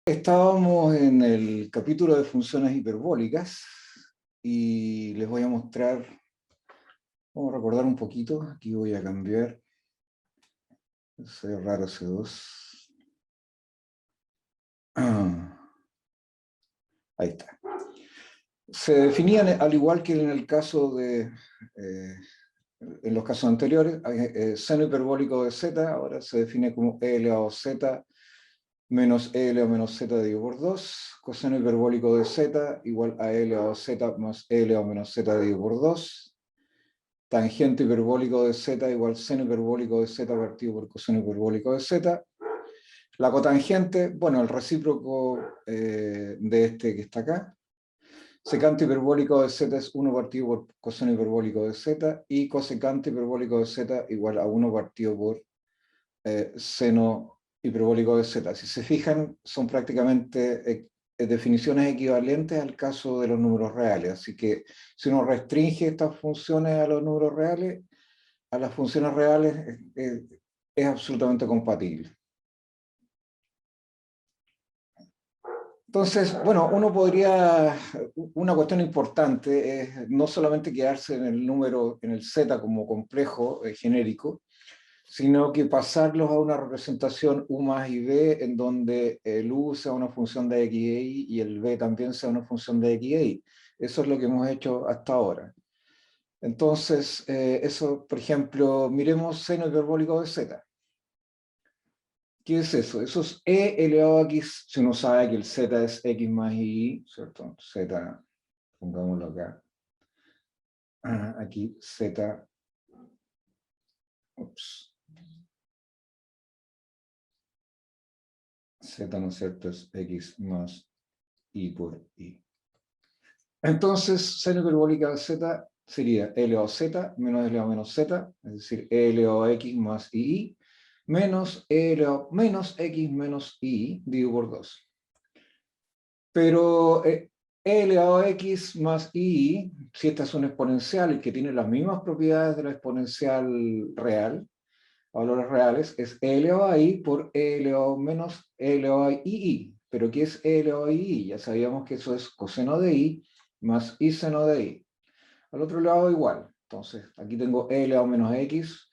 Estábamos en el capítulo de funciones hiperbólicas y les voy a mostrar, vamos a recordar un poquito, aquí voy a cambiar, ese raro C2. Ahí está. Se definían, al igual que en el caso de, en los casos anteriores, seno hiperbólico de z, ahora se define como e elevado a z menos e elevado a menos z dividido por 2, coseno hiperbólico de z igual a e elevado a z más e elevado a menos z dividido por 2, tangente hiperbólico de z igual seno hiperbólico de z partido por coseno hiperbólico de z. La cotangente, bueno, el recíproco de este que está acá. Secante hiperbólico de z es 1 partido por coseno hiperbólico de z, y cosecante hiperbólico de z igual a 1 partido por seno hiperbólico de z. Si se fijan, son prácticamente definiciones equivalentes al caso de los números reales. Así que si uno restringe estas funciones a los números reales, a las funciones reales es absolutamente compatible. Entonces, bueno, una cuestión importante es no solamente quedarse en el número, en el z como complejo genérico, sino que pasarlos a una representación U más y B, en donde el U sea una función de X e Y y el B también sea una función de X e Y. Eso es lo que hemos hecho hasta ahora. Entonces, eso, por ejemplo, miremos seno hiperbólico de z. ¿Qué es eso? Eso es e elevado a x, si uno sabe que el z es x más y, ¿cierto? Z, pongámoslo acá. Aquí z, ups, z, ¿no es cierto? Es x más y por y. Entonces, seno hiperbólica de z sería e elevado a z menos e elevado a menos z, es decir, e elevado a x más i, menos e elevado menos x menos i dividido por 2. Pero e elevado a x más i, si esta es una exponencial y que tiene las mismas propiedades de la exponencial real, a valores reales, es e elevado a i por e elevado menos e elevado a i. ¿Pero qué es e elevado a i? Ya sabíamos que eso es coseno de i más i seno de i. Al otro lado igual. Entonces, aquí tengo e elevado a menos x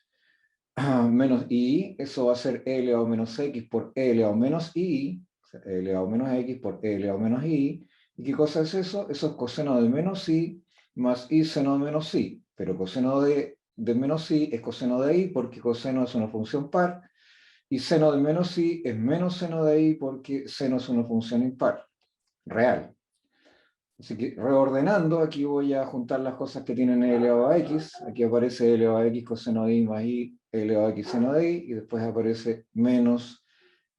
menos i, eso va a ser e elevado a menos x por e elevado a menos i, o sea, e elevado a menos x por e elevado a menos i. ¿Y qué cosa es eso? Eso es coseno de menos i más i seno de menos i. Pero coseno de menos i es coseno de i porque coseno es una función par, y seno de menos i es menos seno de i porque seno es una función impar, real. Así que reordenando, aquí voy a juntar las cosas que tienen e elevado a x. Aquí aparece e elevado a x coseno de i más i e elevado a x seno de i, y después aparece menos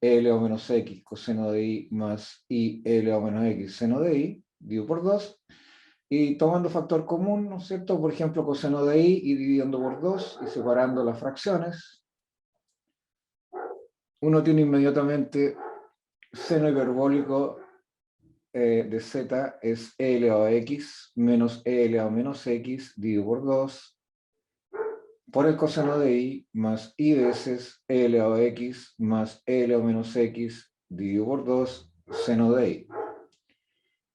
e elevado a menos x coseno de i más i e elevado a menos x seno de i, dividido por 2. Y tomando factor común, ¿no es cierto? Por ejemplo, coseno de i y dividiendo por 2 y separando las fracciones, uno tiene inmediatamente seno hiperbólico de z es e elevado a x menos e elevado a menos x dividido por 2 por el coseno de i más i veces e elevado a x más e elevado a menos x dividido por 2 seno de i.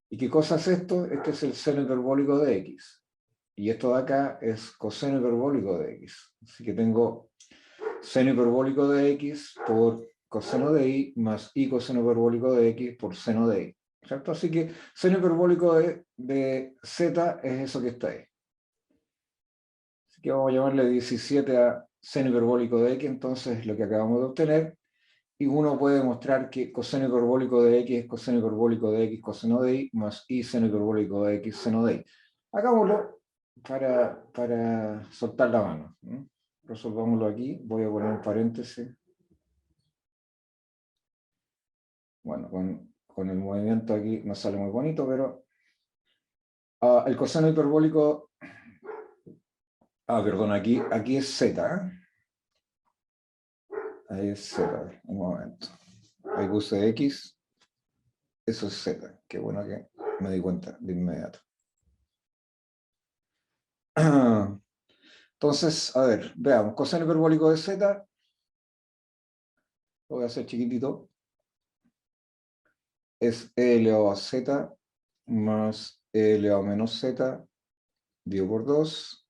¿Y qué cosa es esto? Este es el seno hiperbólico de x. Y esto de acá es coseno hiperbólico de x. Así que tengo seno hiperbólico de x por coseno de i más i coseno hiperbólico de x por seno de i. ¿Cierto? Así que seno hiperbólico de z es eso que está ahí. Así que vamos a llamarle 17 a seno hiperbólico de x, entonces lo que acabamos de obtener. Y uno puede demostrar que coseno hiperbólico de x es coseno hiperbólico de x coseno de y más i seno hiperbólico de x seno de y. Hagámoslo para soltar la mano. Resolvámoslo aquí. Voy a poner un paréntesis. Bueno, con el movimiento aquí no sale muy bonito, pero el coseno hiperbólico... perdón, aquí es z. Ahí es z. Un momento. Ahí puse x. Eso es z. Qué bueno que me di cuenta de inmediato. Entonces, a ver, veamos. Coseno hiperbólico de z. Lo voy a hacer chiquitito. es e elevado a z más e elevado a menos z dividido por 2.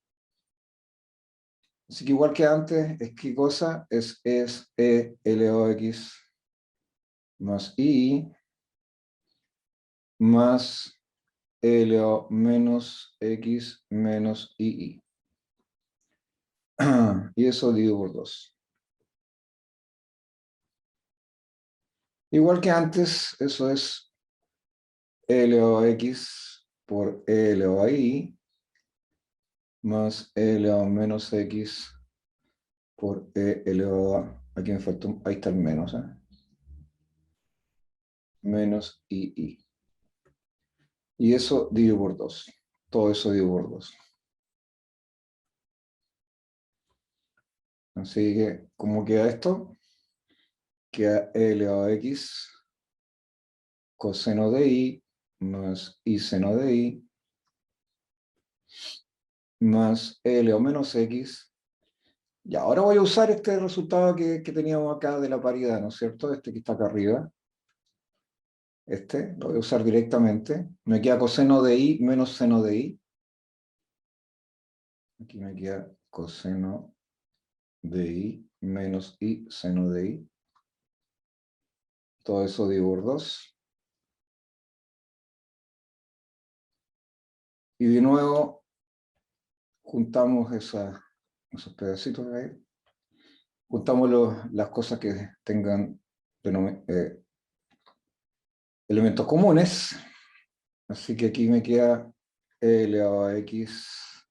Así que igual que antes, es qué cosa, es e elevado a x más i más e elevado a menos x menos ii. Y eso dividido por 2. Igual que antes, eso es e elevado a x por e elevado a i más e elevado a menos x por e elevado a... Aquí me faltó, ahí está el menos, menos ii. Y eso dividido por 2. Todo eso dividido por 2. Así que, ¿cómo queda esto? Queda e elevado a x coseno de i más i seno de i más e elevado a menos x. Y ahora voy a usar este resultado que teníamos acá de la paridad, ¿no es cierto? Este que está acá arriba. Este lo voy a usar directamente. Me queda coseno de i menos seno de i. Aquí me queda coseno de i menos i seno de i. Todo eso dividido por 2. Y de nuevo juntamos esos pedacitos de ahí. Juntamos las cosas que tengan elementos comunes. Así que aquí me queda e elevado a x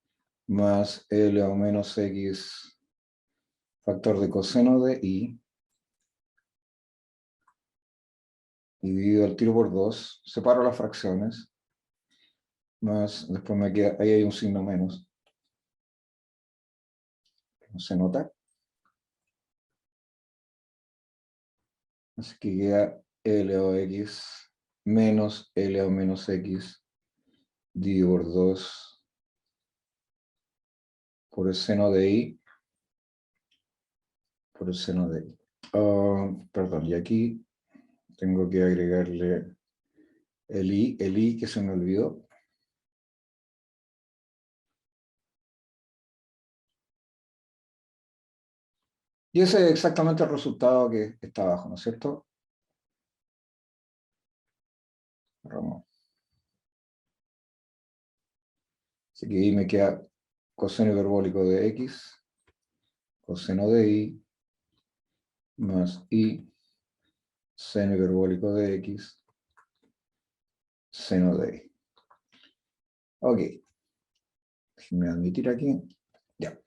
más e elevado a menos x factor de coseno de i. Y dividido al tiro por 2. Separo las fracciones. Más, después me queda, ahí hay un signo menos. No se nota. Así que queda e elevado a x menos e elevado a menos x dividido por 2 por el seno de i por el seno de i. Perdón, y aquí tengo que agregarle el i que se me olvidó. Y ese es exactamente el resultado que está abajo, ¿no es cierto? Ramón. Así que ahí me queda coseno hiperbólico de x, coseno de i, más i, seno hiperbólico de x, seno de i. Ok. Déjenme admitir aquí. Ya.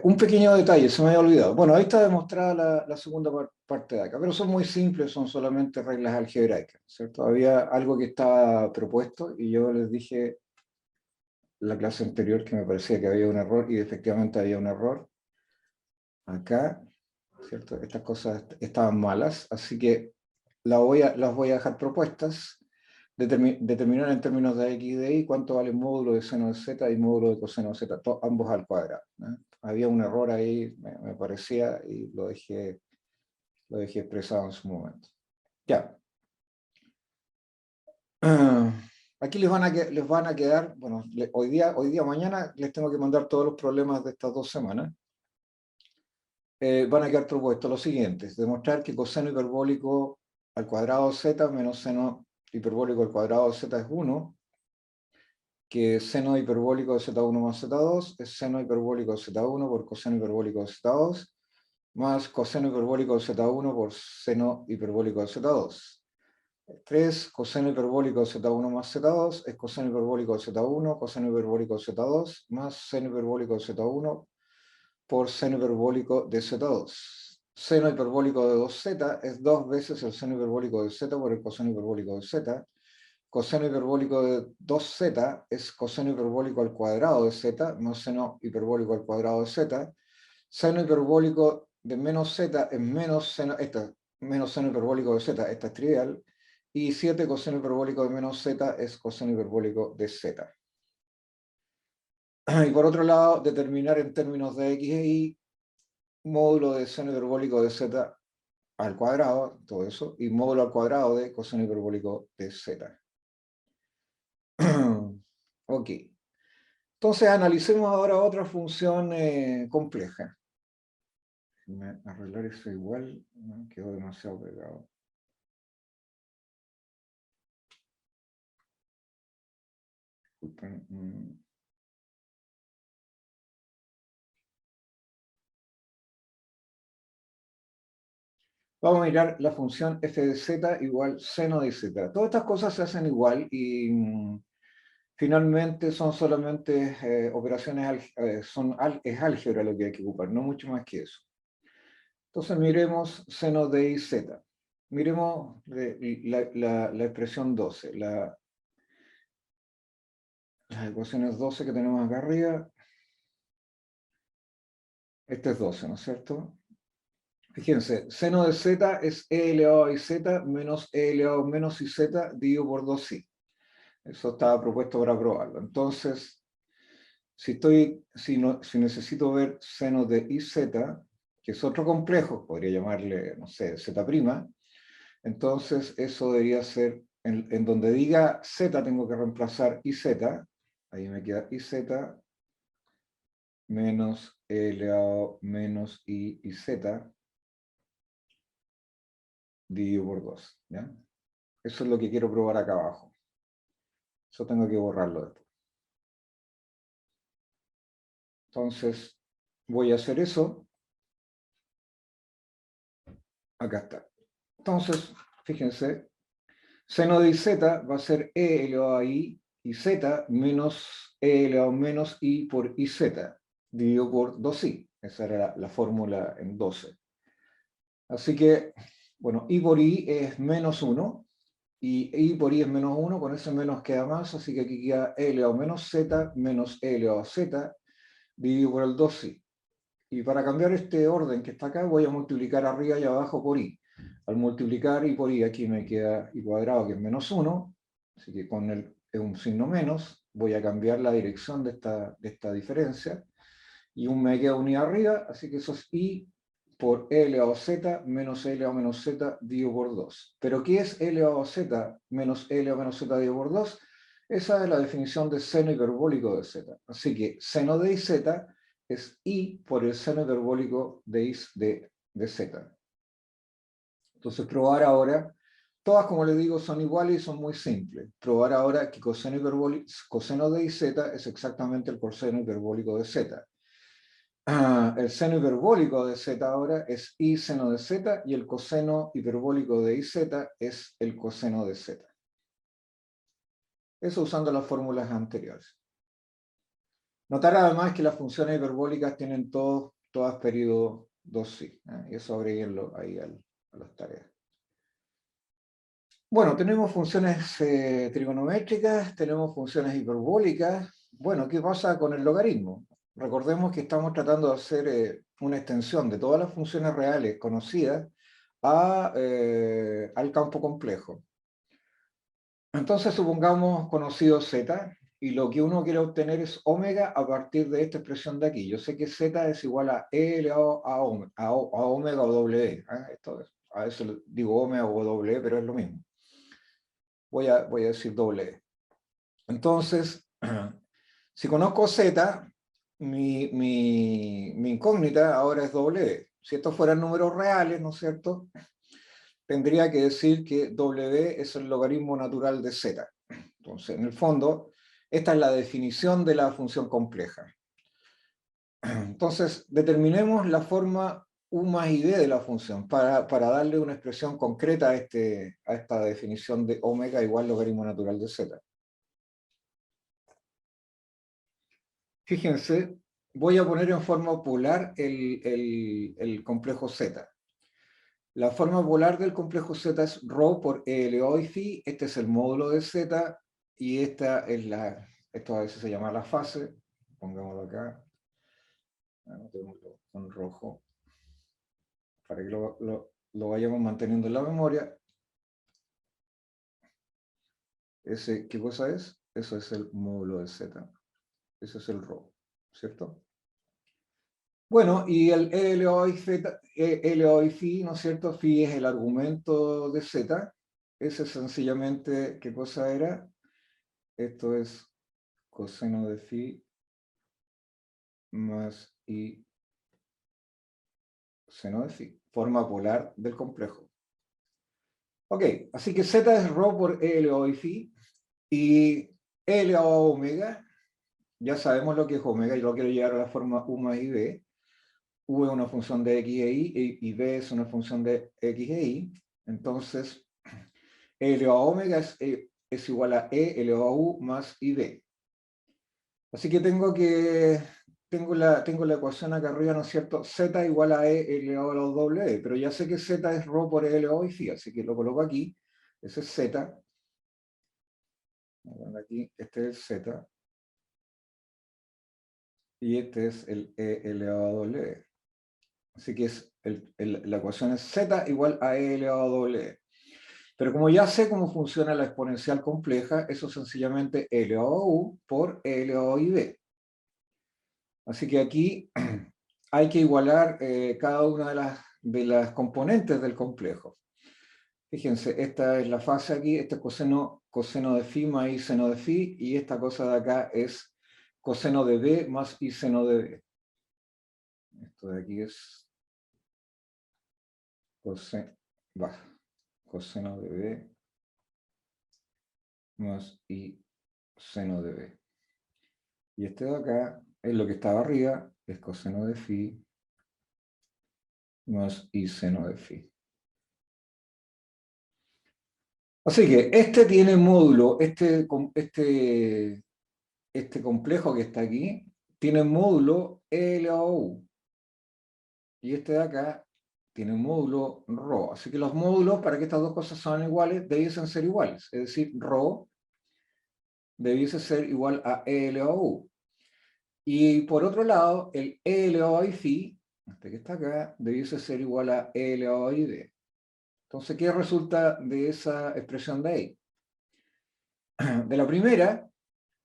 Un pequeño detalle, se me había olvidado. Bueno, ahí está demostrada la segunda parte de acá, pero son muy simples, son solamente reglas algebraicas, ¿cierto? Había algo que estaba propuesto y yo les dije la clase anterior que me parecía que había un error y efectivamente había un error acá, ¿cierto? Estas cosas estaban malas, así que las voy a dejar propuestas, determinar en términos de x y de y cuánto vale el módulo de seno de z y módulo de coseno de z, ambos al cuadrado, ¿no? Había un error ahí, me parecía, y lo dejé expresado en su momento. Ya. Aquí les van a quedar, bueno, hoy día, mañana, les tengo que mandar todos los problemas de estas 2 semanas. Van a quedar propuestos los siguientes: demostrar que coseno hiperbólico al cuadrado de z menos seno hiperbólico al cuadrado de z es 1, que seno hiperbólico de z1 más z2 es seno hiperbólico de z1 por coseno hiperbólico de z2 más coseno hiperbólico de z1 por seno hiperbólico de z2. 3, coseno hiperbólico de z1 más z2 es coseno hiperbólico de z1, coseno hiperbólico de z2 más seno hiperbólico de z1 por seno hiperbólico de z2. Seno hiperbólico de 2z es 2 veces el seno hiperbólico de z por el coseno hiperbólico de z. Coseno hiperbólico de 2z es coseno hiperbólico al cuadrado de z más seno hiperbólico al cuadrado de z. Seno hiperbólico de menos z es menos seno hiperbólico de z, esta es trivial. Y 7 coseno hiperbólico de menos z es coseno hiperbólico de z. Y por otro lado, determinar en términos de x e y módulo de seno hiperbólico de z al cuadrado, todo eso, y módulo al cuadrado de coseno hiperbólico de z. Ok. Entonces analicemos ahora otra función compleja. Déjenme arreglar eso igual, ¿no? Quedó demasiado pegado. Disculpen. Vamos a mirar la función f de z igual seno de z. Todas estas cosas se hacen igual y finalmente son solamente operaciones, es álgebra lo que hay que ocupar, no mucho más que eso. Entonces miremos seno de y z. Miremos la expresión 12, las ecuaciones 12 que tenemos acá arriba. Este es 12, ¿no es cierto? Fíjense, seno de z es e elevado a iz menos e elevado a menos iz dividido por 2i. Eso estaba propuesto para probarlo. Entonces, si necesito ver seno de iz, que es otro complejo, podría llamarle, no sé, z', entonces eso debería ser, en donde diga z tengo que reemplazar iz, ahí me queda iz menos e elevado menos iz dividido por 2. ¿Ya? Eso es lo que quiero probar acá abajo. Eso tengo que borrarlo después. Entonces, voy a hacer eso. Acá está. Entonces, fíjense, seno de iz va a ser e elevado a i z menos e elevado a menos i por iz, dividido por 2i. Esa era la fórmula en 12. Así que, bueno, i por i es menos 1, y i por i es menos 1, con ese menos queda más, así que aquí queda e elevado a menos z menos e elevado a z dividido por el 2i. Y para cambiar este orden que está acá, voy a multiplicar arriba y abajo por i. Al multiplicar i por i, aquí me queda i cuadrado, que es menos 1, así que con un signo menos, voy a cambiar la dirección de esta diferencia, y me queda un i arriba, así que eso es i por e elevado a z menos e elevado a menos z dividido por 2. ¿Pero qué es e elevado a z menos e elevado a menos z dividido por 2? Esa es la definición de seno hiperbólico de z. Así que seno de iz es i por el seno hiperbólico de z. Entonces probar ahora, todas como les digo son iguales y son muy simples. Probar ahora que coseno de iz es exactamente el coseno hiperbólico de z. El seno hiperbólico de z ahora es i seno de z y el coseno hiperbólico de iz es el coseno de z. Eso usando las fórmulas anteriores. Notar además que las funciones hiperbólicas tienen todas periodo 2i. Y eso agreguenlo ahí a las tareas. Bueno, tenemos funciones trigonométricas, tenemos funciones hiperbólicas. Bueno, ¿qué pasa con el logaritmo? Recordemos que estamos tratando de hacer una extensión de todas las funciones reales conocidas al campo complejo. Entonces supongamos conocido z, y lo que uno quiere obtener es omega a partir de esta expresión de aquí. Yo sé que z es igual a e elevado a omega o w. A veces digo omega o w, pero es lo mismo. Voy a decir w. Entonces, si conozco z, mi incógnita ahora es w. Si estos fueran números reales, ¿no es cierto?, tendría que decir que w es el logaritmo natural de z. Entonces, en el fondo, esta es la definición de la función compleja. Entonces, determinemos la forma u más id de la función para darle una expresión concreta a esta definición de omega igual logaritmo natural de z. Fíjense, voy a poner en forma polar el complejo z. La forma polar del complejo z es ρ por e elevado a phi. Este es el módulo de z, y esta es esto a veces se llama la fase. Pongámoslo acá. Anotémoslo con rojo, para que lo vayamos manteniendo en la memoria. ¿Qué cosa es? Eso es el módulo de z. Eso es el ρ, ¿cierto? Bueno, y el LO y Z, LO y phi, ¿no es cierto? Phi es el argumento de Z. Ese sencillamente, ¿qué cosa era? Esto es coseno de phi más i seno de phi, forma polar del complejo. Ok, así que Z es ρ por LO y phi, y LO omega, ya sabemos lo que es omega, y lo quiero llevar a la forma U más IB. U es una función de X e Y, y B es una función de X e Y. Entonces, E elevado a omega es igual a E elevado a U más IB. Así que tengo la ecuación acá arriba, ¿no es cierto? Z igual a E elevado a la doble E, pero ya sé que Z es ρ por E elevado a phi, así que lo coloco aquí. Ese es Z. Aquí, este es Z. Y este es el E elevado a doble E. Así que la ecuación es Z igual a E elevado a doble E. Pero como ya sé cómo funciona la exponencial compleja, eso es sencillamente E elevado a U por E elevado a IB. Así que aquí hay que igualar cada una de las componentes del complejo. Fíjense, esta es la fase aquí, este es coseno de phi más i seno de phi, y esta cosa de acá es coseno de b más i seno de b. Esto de aquí es coseno de b más i seno de b. Y este de acá es lo que estaba arriba, es coseno de phi más i seno de phi. Así que este tiene módulo, este complejo que está aquí, tiene módulo E elevado a U. Y este de acá tiene un módulo ρ. Así que los módulos, para que estas dos cosas sean iguales, debiesen ser iguales. Es decir, ρ debiese ser igual a E elevado a U. Y por otro lado, el E elevado a phi, este que está acá, debiese ser igual a E elevado a IB. Entonces, ¿qué resulta de esa expresión de ahí? De la primera,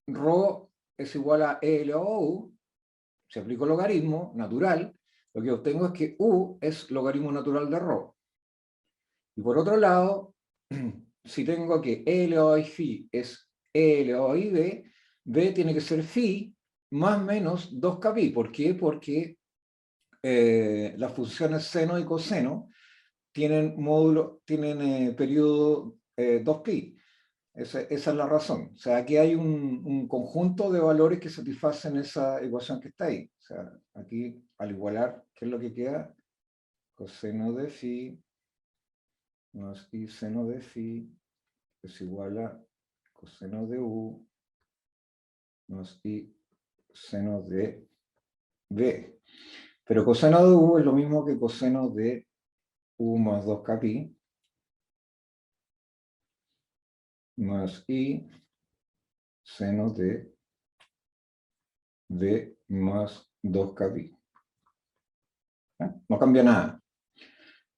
ρ es igual a E elevado a U. Si aplico logaritmo natural, lo que obtengo es que U es logaritmo natural de ρ. Y por otro lado, si tengo que E elevado a phi es E elevado a IB, B tiene que ser phi más menos 2kπ. ¿Por qué? Porque las funciones seno y coseno tienen periodo 2pi. Esa es la razón. O sea, aquí hay un conjunto de valores que satisfacen esa ecuación que está ahí. O sea, aquí al igualar, ¿qué es lo que queda? Coseno de phi más i seno de phi es igual a coseno de u más i seno de b. Pero coseno de u es lo mismo que coseno de u más 2kπ más i seno de b más 2kπ. No cambia nada.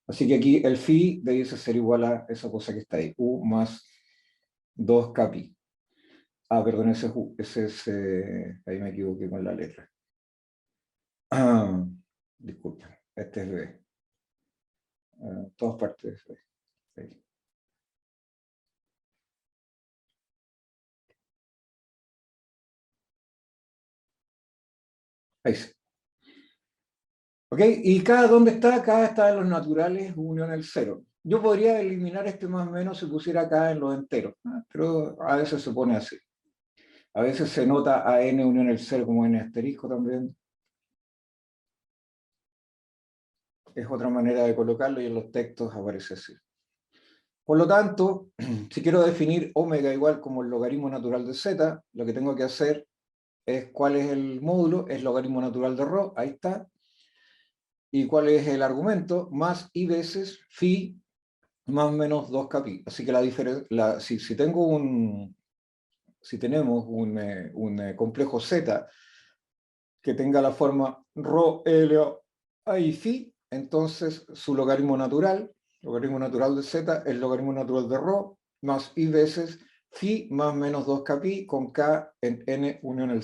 Así que aquí el phi debiese ser igual a esa cosa que está ahí, u más 2kπ. Ah, perdón, ese es u, ese es, ahí me equivoqué con la letra. Disculpen, este es b. Todas partes de b. Ahí. Ahí sí. ¿Ok? ¿Y cada dónde está? Acá está en los naturales, unión al cero. Yo podría eliminar este más o menos si pusiera acá en los enteros, pero a veces se pone así. A veces se nota a n unión al cero como n asterisco también. Es otra manera de colocarlo y en los textos aparece así. Por lo tanto, si quiero definir omega igual como el logaritmo natural de z, lo que tengo que hacer es cuál es el módulo, es logaritmo natural de ρ, ahí está. Y cuál es el argumento, más i veces phi más o menos 2kπ. Así que la diferencia, si tenemos un complejo Z que tenga la forma ρ elevado a i phi, entonces su logaritmo natural de Z, es logaritmo natural de ρ más i veces phi más menos 2kπ con k en n unión el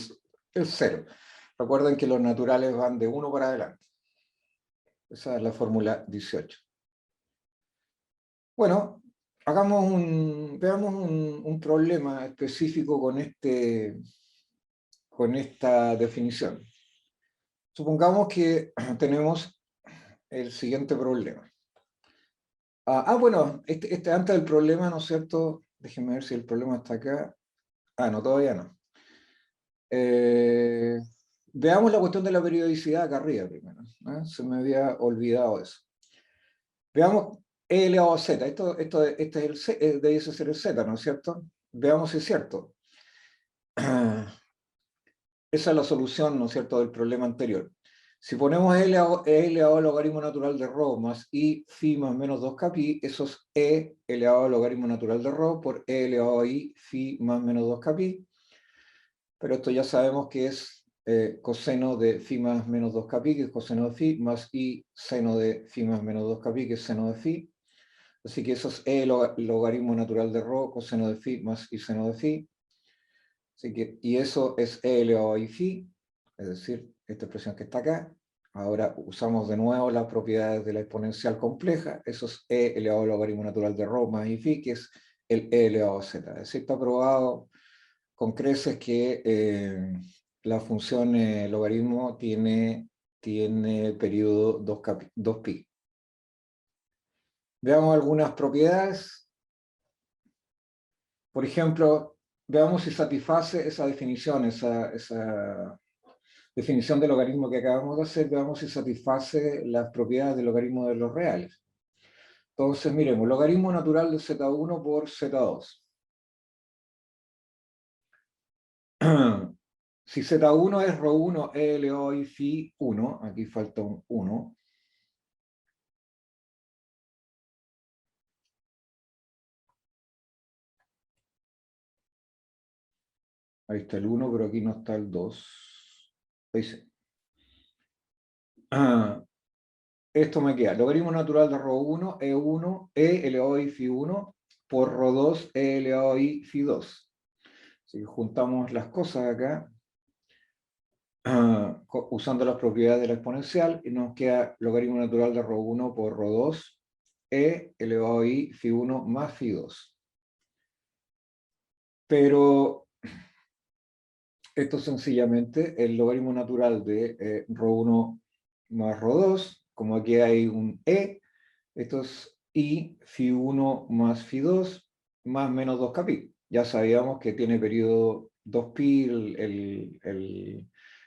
0. Recuerden que los naturales van de 1 para adelante. Esa es la fórmula 18. Bueno, veamos un problema específico con esta definición. Supongamos que tenemos el siguiente problema. Bueno, antes del problema, ¿no es cierto? Déjenme ver si el problema está acá. No, todavía no. Veamos la cuestión de la periodicidad acá arriba primero. Se me había olvidado eso. Veamos E elevado a Z. Este es debe ser el Z, ¿no es cierto? Veamos si es cierto. Esa es la solución, ¿no es cierto?, del problema anterior. Si ponemos E elevado al logaritmo natural de ρ más I phi más menos 2kπ, eso es E elevado al logaritmo natural de ρ por E elevado a I phi más menos 2kπ. Pero esto ya sabemos que es coseno de phi más menos 2kπ, que es coseno de phi, más I seno de phi más menos 2kπ, que es seno de phi. Así que eso es E logaritmo natural de ρ, coseno de phi más I seno de phi. Así que, y eso es E elevado a I phi, es decir, esta expresión que está acá. Ahora usamos de nuevo las propiedades de la exponencial compleja. Eso es E elevado al logaritmo natural de ρ más I phi, que es el E elevado a z. Es decir, está probado con creces que la función logaritmo tiene periodo 2pi. Veamos algunas propiedades. Por ejemplo, veamos si satisface esa definición, esa definición de logaritmo que acabamos de hacer, veamos si satisface las propiedades del logaritmo de los reales. Entonces, miremos, logaritmo natural de z1 por z2. Si z1 es ρ1 E elevado a I phi 1, aquí falta un 1. Ahí está el 1, pero aquí no está el 2. Ahí sí. Esto me queda. Logaritmo natural de ρ1 E1 E elevado a I phi 1 por ρ2 E elevado a I phi 2. Así que juntamos las cosas acá. Usando las propiedades de la exponencial, y nos queda logaritmo natural de ρ1 por ρ2 E elevado a I phi 1 más phi 2. Pero esto sencillamente el logaritmo natural de ρ1 más ρ2, como aquí hay un E, esto es I phi 1 más phi 2 más menos 2kπ. Ya sabíamos que tiene periodo 2pi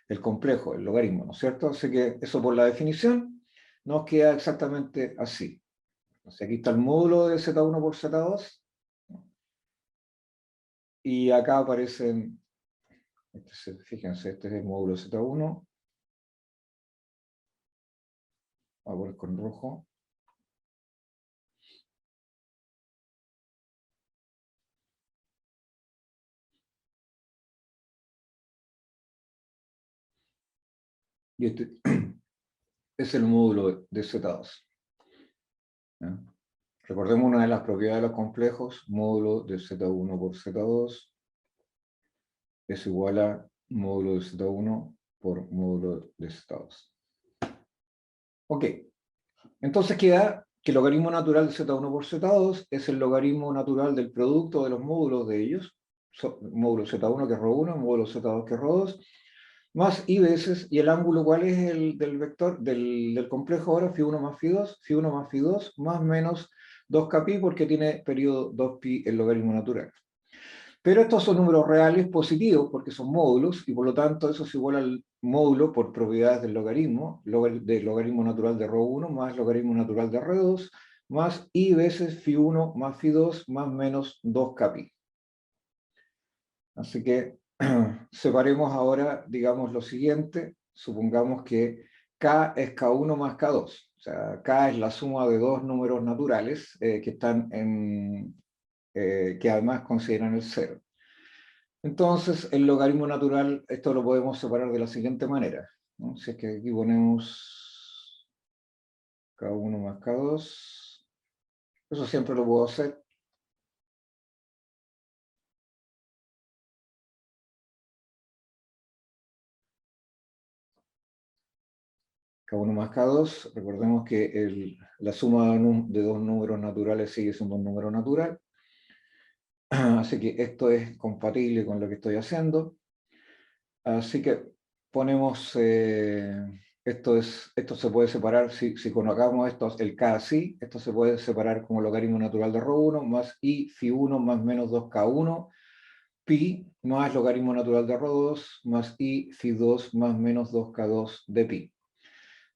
el complejo, el logaritmo, ¿no es cierto? Así que eso por la definición nos queda exactamente así. Entonces aquí está el módulo de z1 por z2 y acá aparecen, fíjense, este es el módulo de z1. Voy a poner con rojo. Y este es el módulo de z2. ¿Ya? Recordemos una de las propiedades de los complejos, módulo de z1 por z2 es igual a módulo de z1 por módulo de z2. Ok, entonces queda que el logaritmo natural de z1 por z2 es el logaritmo natural del producto de los módulos de ellos, módulo z1 que es ρ1, módulo z2 que es ρ2, más i veces, y el ángulo, ¿cuál es el del vector del complejo ahora? Φ1 más Φ2, Φ1 más Φ2, más menos 2kπ, porque tiene periodo 2pi el logaritmo natural. Pero estos son números reales positivos, porque son módulos, y por lo tanto eso es igual al módulo por propiedades del logaritmo natural de ρ1 más logaritmo natural de r2, más i veces Φ1 más Φ2 más menos 2kπ. Así que separemos ahora, digamos, lo siguiente. Supongamos que K es K1 más K2. O sea, K es la suma de dos números naturales que están que además consideran el cero. Entonces, el logaritmo natural, esto lo podemos separar de la siguiente manera, ¿no? Si es que aquí ponemos K1 más K2, eso siempre lo puedo hacer. K1 más K2, recordemos que la suma de dos números naturales sigue siendo un número natural. Así que esto es compatible con lo que estoy haciendo. Así que ponemos, esto se puede separar, si colocamos esto, el K así, esto se puede separar como logaritmo natural de ρ1 más I φ1 más menos 2K1, pi más logaritmo natural de ρ2 más I φ2 más menos 2K2 de pi.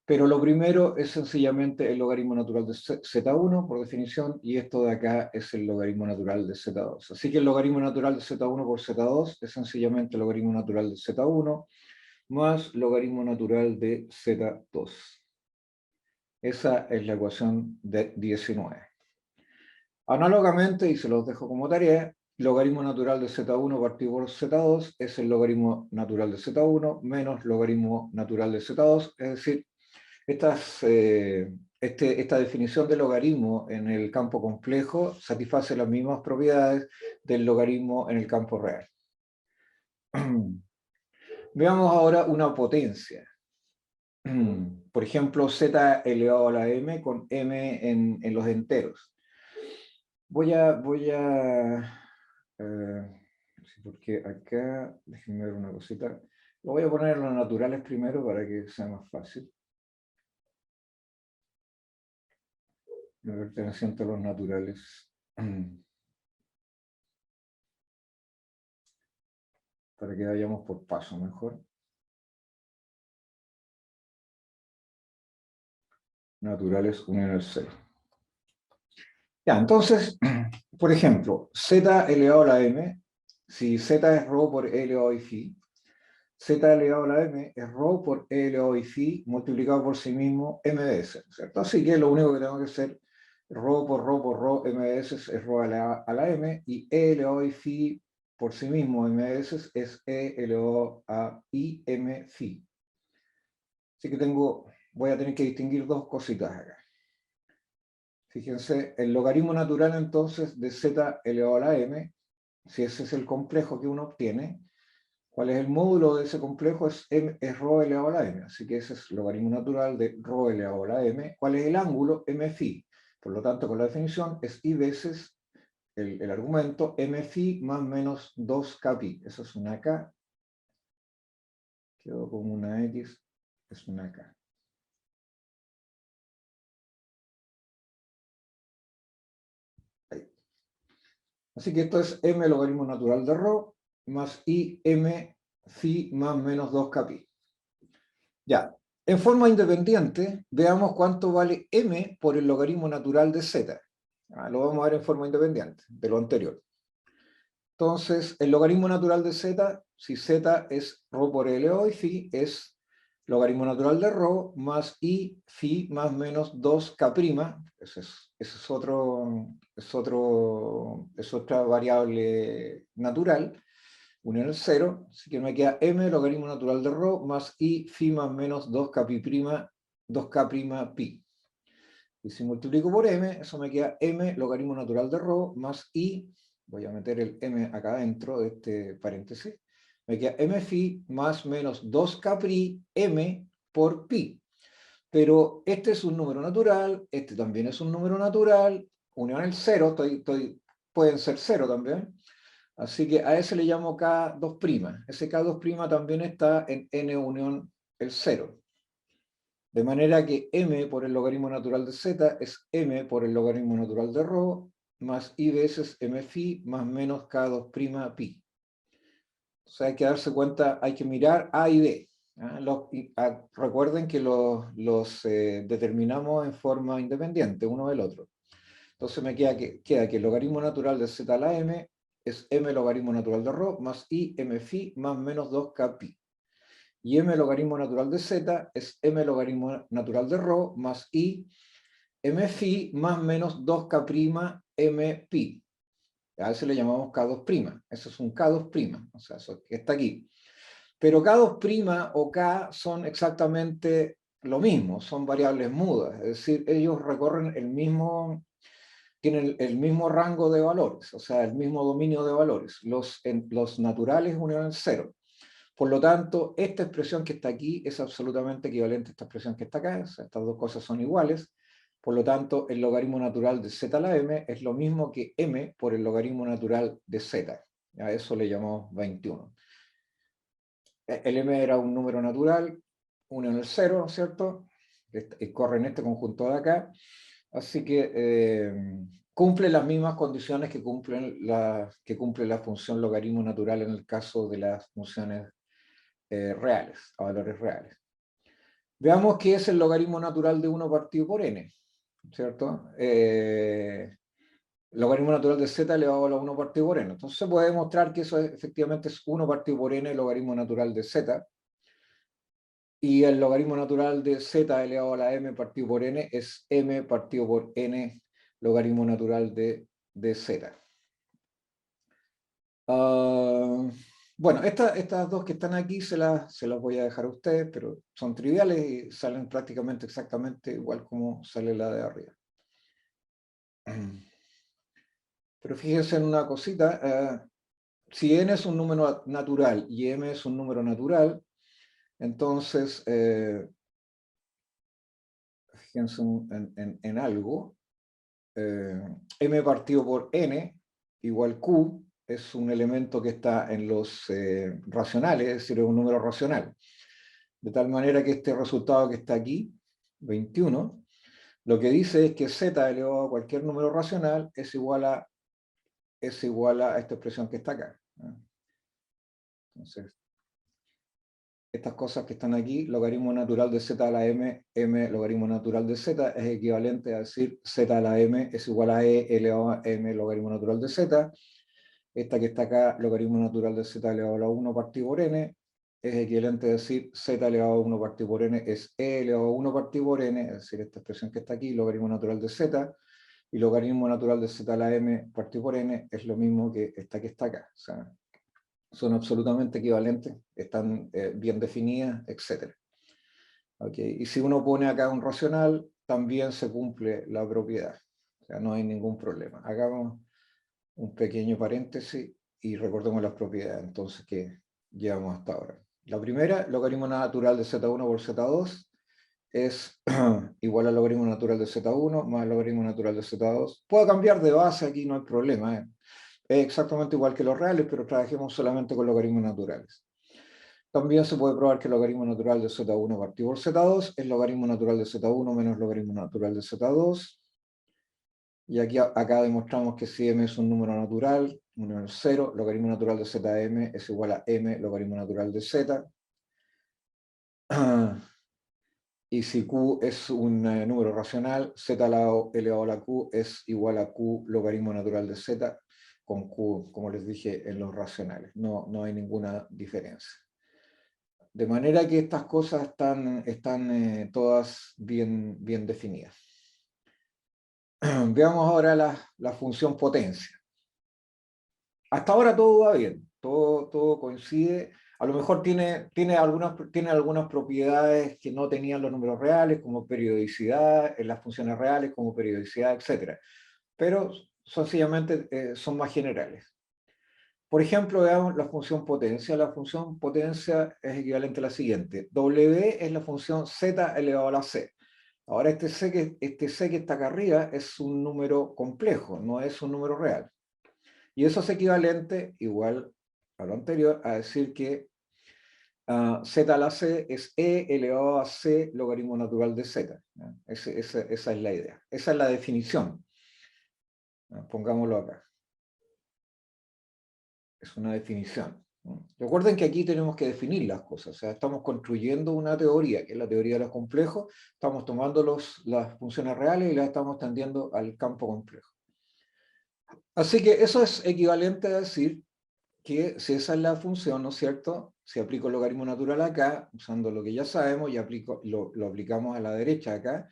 Pero lo primero es sencillamente el logaritmo natural de Z1, por definición, y esto de acá es el logaritmo natural de Z2. Así que el logaritmo natural de Z1 por Z2 es sencillamente el logaritmo natural de Z1 más logaritmo natural de Z2. Esa es la ecuación de 19. Análogamente, y se los dejo como tarea, logaritmo natural de Z1 partido por Z2 es el logaritmo natural de Z1 menos logaritmo natural de Z2, es decir, esta definición de logaritmo en el campo complejo satisface las mismas propiedades del logaritmo en el campo real. Veamos ahora una potencia. Por ejemplo, z elevado a la m con m en los enteros. Porque acá, déjenme ver una cosita. Lo voy a poner en los naturales primero para que sea más fácil. La perteneciente a los naturales. Para que vayamos por paso mejor. Naturales unión al 0. Ya, entonces, por ejemplo, z elevado a la m, si z es ρ por e elevado a phi, z elevado a la m es ρ por e elevado a phi multiplicado por sí mismo m veces, ¿cierto? Así que lo único que tengo que hacer, ρ por ρ m veces es ρ a la m, y e elevado a phi por sí mismo m veces es e elevado a i m phi. Así que voy a tener que distinguir dos cositas acá. Fíjense, el logaritmo natural entonces de z elevado a la m, si ese es el complejo que uno obtiene, ¿cuál es el módulo de ese complejo? Es ρ elevado a la m, así que ese es el logaritmo natural de ρ elevado a la m. ¿Cuál es el ángulo? M phi. Por lo tanto, con la definición es I veces el argumento M phi más menos 2K pi. Eso es una K. Quedó como una X, es una K. Así que esto es m logaritmo natural de ρ más i m phi más menos 2K pi. Ya, en forma independiente, veamos cuánto vale m por el logaritmo natural de z. Lo vamos a ver en forma independiente de lo anterior. Entonces, el logaritmo natural de z, si z es ρ por L elevado a phi, es logaritmo natural de ρ más i phi más menos 2K'. Ese es otra variable natural, unión al 0, así que me queda m logaritmo natural de ρ más i phi más menos 2K' pi. Y si multiplico por m, eso me queda m logaritmo natural de ρ más i, voy a meter el m acá dentro de este paréntesis, me queda m phi más menos 2K' m por pi. Pero este es un número natural, este también es un número natural, unión al 0, pueden ser 0 también. Así que a ese le llamo K2'. Ese K2' también está en n unión el 0. De manera que m por el logaritmo natural de z es m por el logaritmo natural de ρ más i veces m phi más menos K2' pi. O sea, hay que darse cuenta, hay que mirar A y B. Recuerden que los determinamos en forma independiente, uno del otro. Entonces me queda que el logaritmo natural de z a la m es m logaritmo natural de ρ más i m phi más menos 2K pi. Y m logaritmo natural de z es m logaritmo natural de ρ más i m phi más menos 2K' m pi. A ese le llamamos K2'. Eso es un K2', o sea, eso que está aquí. Pero K2' o K son exactamente lo mismo, son variables mudas, es decir, ellos recorren tienen el mismo rango de valores, o sea, el mismo dominio de valores. Los naturales unión al 0. Por lo tanto, esta expresión que está aquí es absolutamente equivalente a esta expresión que está acá. O sea, estas dos cosas son iguales. Por lo tanto, el logaritmo natural de z a la m es lo mismo que m por el logaritmo natural de z. A eso le llamamos 21. El m era un número natural, 1 en el 0, ¿no es cierto? Corre en este conjunto de acá. Así que cumple las mismas condiciones que cumple la función logaritmo natural en el caso de las funciones reales, a valores reales. Veamos qué es el logaritmo natural de 1 partido por n, ¿cierto? Logaritmo natural de z elevado a la 1 partido por n. Entonces se puede demostrar que eso efectivamente es 1 partido por n logaritmo natural de z, y el logaritmo natural de z elevado a la m partido por n es m partido por n logaritmo natural de z. Bueno, estas dos que están aquí se las voy a dejar a ustedes, pero son triviales y salen prácticamente exactamente igual como sale la de arriba. Pero fíjense en una cosita, si n es un número natural y m es un número natural, entonces, fíjense en algo, m partido por n igual q es un elemento que está en los racionales, es decir, es un número racional. De tal manera que este resultado que está aquí, 21, lo que dice es que z elevado a cualquier número racional es igual a esta expresión que está acá. Entonces, estas cosas que están aquí, logaritmo natural de z a la m, m logaritmo natural de z, es equivalente a decir z a la m es igual a e elevado a m logaritmo natural de z. Esta que está acá, logaritmo natural de z elevado a la 1 partido por n, es equivalente a decir z elevado a 1 partido por n es e elevado a 1 partido por n, es decir, esta expresión que está aquí, logaritmo natural de z, y logaritmo natural de z a la m partido por n es lo mismo que esta que está acá. O sea, son absolutamente equivalentes, están bien definidas, etc. ¿Okay? Y si uno pone acá un racional, también se cumple la propiedad. O sea, no hay ningún problema. Hagamos un pequeño paréntesis y recordemos las propiedades entonces que llevamos hasta ahora. La primera, logaritmo natural de z1 por z2 es igual al logaritmo natural de z1 más el logaritmo natural de z2. Puedo cambiar de base aquí, no hay problema. Es exactamente igual que los reales, pero trabajemos solamente con logaritmos naturales. También se puede probar que el logaritmo natural de z1 partido por z2 es logaritmo natural de z1 menos logaritmo natural de z2. Y aquí, acá demostramos que si m es un número natural, 1 en el 0, logaritmo natural de zm es igual a m logaritmo natural de z. Y si q es un número racional, z elevado a la q es igual a q logaritmo natural de z, con q, como les dije, en los racionales. No hay ninguna diferencia. De manera que estas cosas están todas bien definidas. Veamos ahora la función potencia. Hasta ahora todo va bien, todo coincide. A lo mejor tiene algunas propiedades que no tenían los números reales, como periodicidad, en las funciones reales, como periodicidad, etc. Pero sencillamente son más generales. Por ejemplo, veamos la función potencia. La función potencia es equivalente a la siguiente. W es la función z elevado a la c. Ahora este c que está acá arriba es un número complejo, no es un número real. Y eso es equivalente, igual a lo anterior, a decir que z a la c es e elevado a c logaritmo natural de z. Esa es la idea. Esa es la definición. Pongámoslo acá. Es una definición. Recuerden que aquí tenemos que definir las cosas. O sea, estamos construyendo una teoría, que es la teoría de los complejos. Estamos tomando las funciones reales y las estamos tendiendo al campo complejo. Así que eso es equivalente a decir que si esa es la función, ¿no es cierto? Si aplico el logaritmo natural acá, usando lo que ya sabemos, y lo aplicamos a la derecha acá,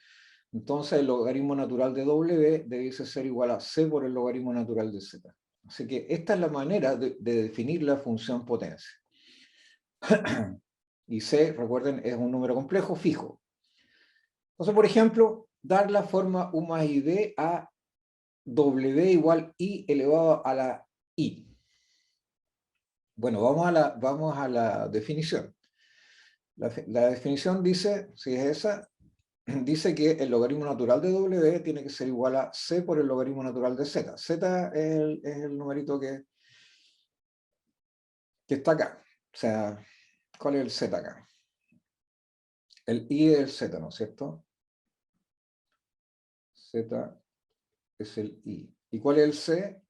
entonces el logaritmo natural de W debiese ser igual a c por el logaritmo natural de z. Así que esta es la manera de definir la función potencia. Y c, recuerden, es un número complejo fijo. Entonces, por ejemplo, dar la forma u más id a W igual I elevado a la I. Bueno, vamos a la definición. La definición dice, si es esa, dice que el logaritmo natural de W tiene que ser igual a C por el logaritmo natural de Z. Z es el numerito que está acá. O sea, ¿cuál es el Z acá? El I es el Z, ¿no es cierto? Z es el I. ¿Y cuál es el C?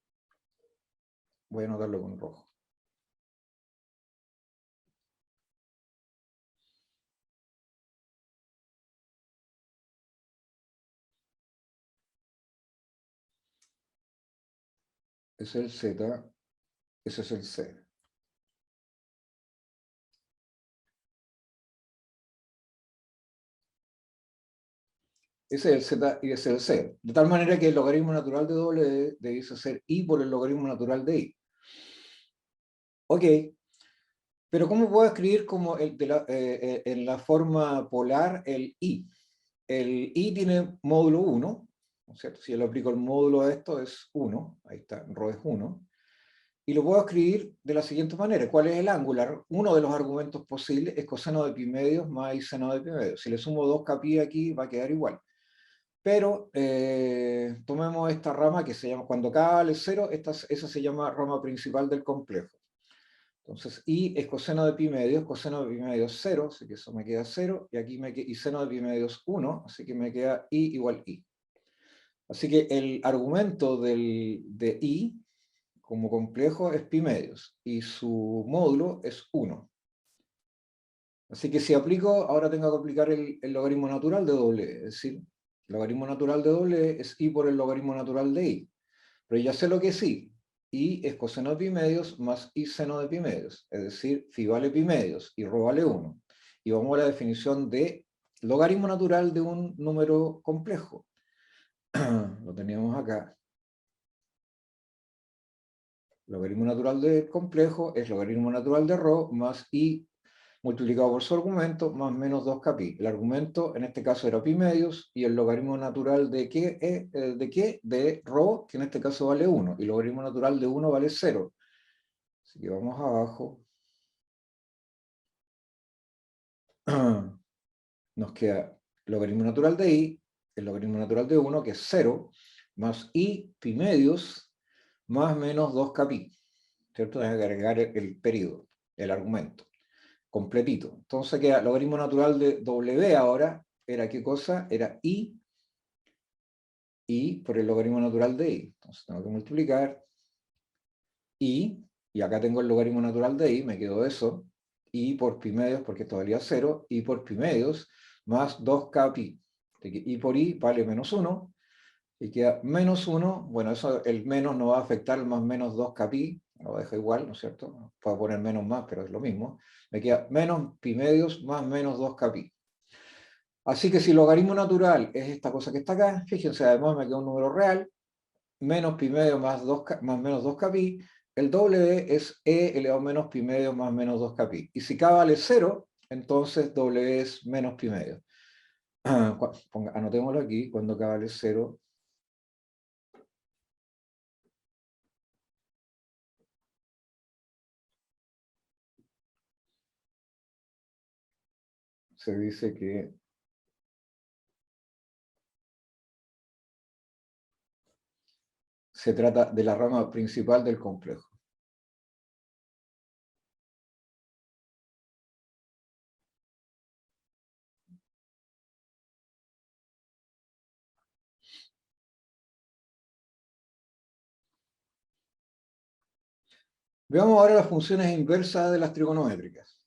Voy a anotarlo con rojo. Ese es el Z, ese es el C. Ese es el Z y ese es el C. De tal manera que el logaritmo natural de W debiese ser I por el logaritmo natural de I. Ok, pero ¿cómo puedo escribir como en la forma polar el I? El I tiene módulo 1, ¿no es cierto? Si yo le aplico el módulo a esto es 1, ahí está, ρ es 1. Y lo puedo escribir de la siguiente manera. ¿Cuál es el ángulo? Uno de los argumentos posibles es coseno de pi medios más i seno de pi medios. Si le sumo 2kπ aquí va a quedar igual. Pero tomemos esta rama que se llama, cuando k vale 0, esa se llama rama principal del complejo. Entonces, i es coseno de pi medios 0, así que eso me queda 0, y aquí y seno de pi medios 1, así que me queda i igual i. Así que el argumento de i como complejo es pi medios, y su módulo es 1. Así que si aplico, ahora tengo que aplicar el logaritmo natural de W, es decir, el logaritmo natural de W es i por el logaritmo natural de i. Pero ya sé lo que es i. I es coseno de pi medios más i seno de pi medios. Es decir, phi vale pi medios y ρ vale 1. Y vamos a la definición de logaritmo natural de un número complejo. Lo teníamos acá. Logaritmo natural de complejo es logaritmo natural de ρ más i multiplicado por su argumento más menos 2kπ. El argumento en este caso era pi medios y el logaritmo natural de qué, de ρ, que en este caso vale 1, y el logaritmo natural de 1 vale 0. Así que vamos abajo. Nos queda el logaritmo natural de i, el logaritmo natural de 1, que es 0, más i pi medios más menos 2kπ. ¿Cierto? Hay que agregar el periodo, el argumento completito. Entonces queda logaritmo natural de W ahora, ¿era qué cosa? Era I por el logaritmo natural de I. Entonces tengo que multiplicar I, y acá tengo el logaritmo natural de I, me quedó eso, I por pi medios, porque esto valía 0, I por pi medios, más 2kπ. I por I vale menos 1, y queda menos 1, bueno, eso el menos no va a afectar el más menos 2kπ, lo dejo igual, ¿no es cierto? Puedo poner menos más, pero es lo mismo. Me queda menos pi medios más menos 2kπ. Así que si el logaritmo natural es esta cosa que está acá, fíjense, además me queda un número real, menos pi medio más, más menos 2kπ, el W es e elevado a menos pi medio más menos 2kπ. Y si k vale 0, entonces W es menos pi medio. Anotémoslo aquí, cuando k vale 0, se dice que se trata de la rama principal del complejo. Veamos ahora las funciones inversas de las trigonométricas.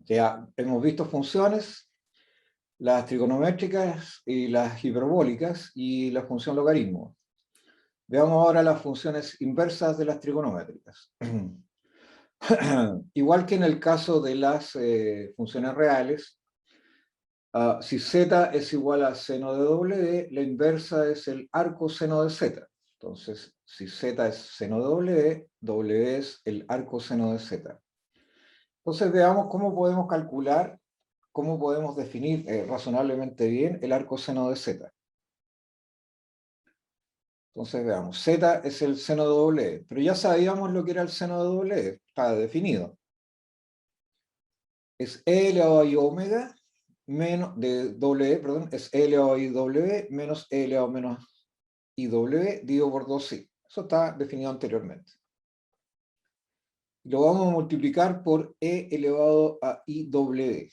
Ya hemos visto funciones, las trigonométricas y las hiperbólicas y la función logaritmo. Veamos ahora las funciones inversas de las trigonométricas. Igual que en el caso de las funciones reales, si z es igual a seno de W, la inversa es el arco seno de z. Entonces, si z es seno de W, W es el arco seno de z. Entonces veamos cómo podemos calcular, cómo podemos definir razonablemente bien el arco seno de z. Entonces veamos, z es el seno de doble, pero ya sabíamos lo que era el seno de doble, está definido. Es e elevado a i omega menos de w, perdón, es e elevado a i w menos e elevado a menos i w dividido por 2i. Eso está definido anteriormente. Lo vamos a multiplicar por e elevado a i w.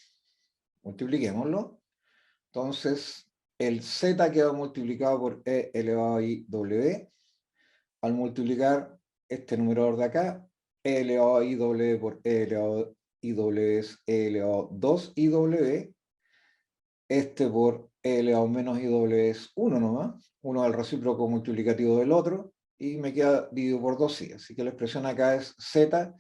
Multipliquémoslo. Entonces, el z queda multiplicado por e elevado a i w. Al multiplicar este numerador de acá, e elevado a i w por e elevado a i w es e elevado a 2iw. Este por e elevado a menos iw es 1 nomás. 1 al recíproco multiplicativo del otro. Y me queda dividido por 2i. Así que la expresión acá es z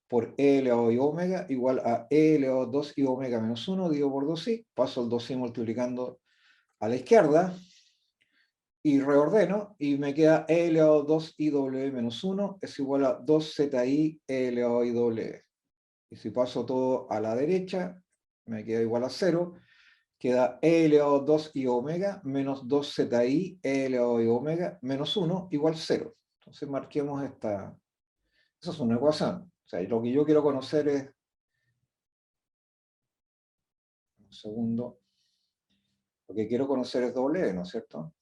por e elevado a i omega igual a e elevado a 2i omega menos 1 dividido por 2i. Paso el 2i multiplicando a la izquierda y reordeno y me queda e elevado a 2iw menos 1 es igual a 2zi e elevado a iw. Y si paso todo a la derecha, me queda igual a 0. Queda e elevado a 2i omega menos 2zi e elevado a i omega menos 1 igual 0. Entonces marquemos esta. Esa es una ecuación. O sea, lo que yo quiero conocer es. Un segundo. Lo que quiero conocer es W, ¿no es cierto?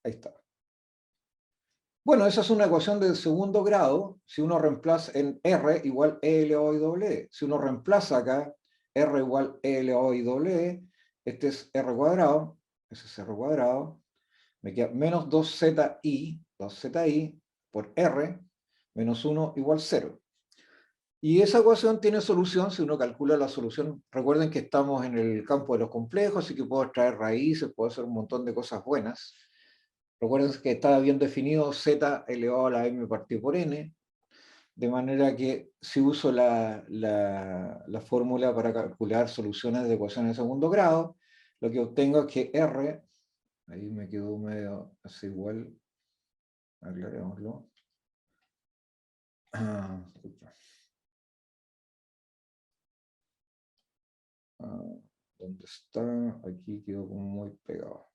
Ahí está. Bueno, esa es una ecuación del segundo grado. Si uno reemplaza en R igual E elevado a I W. Si uno reemplaza acá R igual E elevado a I W, este es R cuadrado, ese es R cuadrado, me queda menos 2zi por R, menos 1 igual 0. Y esa ecuación tiene solución si uno calcula la solución. Recuerden que estamos en el campo de los complejos, así que puedo extraer raíces, puedo hacer un montón de cosas buenas. Recuerden que está bien definido z elevado a la m partido por n, de manera que si uso la fórmula para calcular soluciones de ecuaciones de segundo grado, lo que obtengo es que R, ahí me quedó medio así igual, aclarémoslo. ¿Dónde está? Aquí quedó como muy pegado.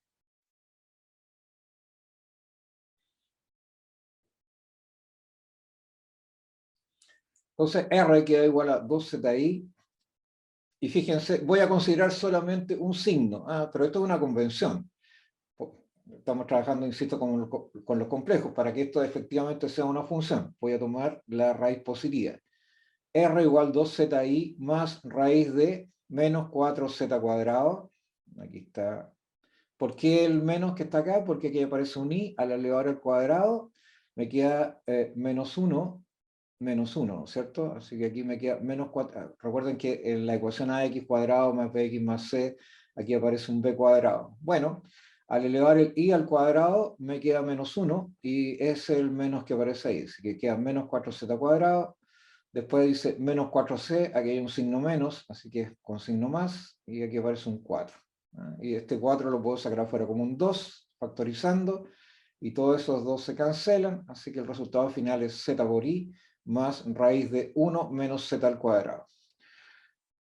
Entonces R queda igual a 2zi. Y fíjense, voy a considerar solamente un signo, pero esto es una convención. Estamos trabajando, insisto, con los complejos. Para que esto efectivamente sea una función, voy a tomar la raíz positiva. R igual 2zi más raíz de menos 4z cuadrado. Aquí está. ¿Por qué el menos que está acá? Porque aquí aparece un i al elevar al cuadrado. Me queda menos 1, ¿cierto? Así que aquí me queda menos 4. Recuerden que en la ecuación ax cuadrado más bx más c, aquí aparece un b cuadrado. Bueno, al elevar el i al cuadrado me queda menos 1 y es el menos que aparece ahí. Así que queda menos 4z cuadrado. Después dice menos 4c, aquí hay un signo menos, así que es con signo más, y aquí aparece un 4. Y este 4 lo puedo sacar afuera como un 2, factorizando, y todos esos 2 se cancelan, así que el resultado final es z por i más raíz de 1 menos z al cuadrado.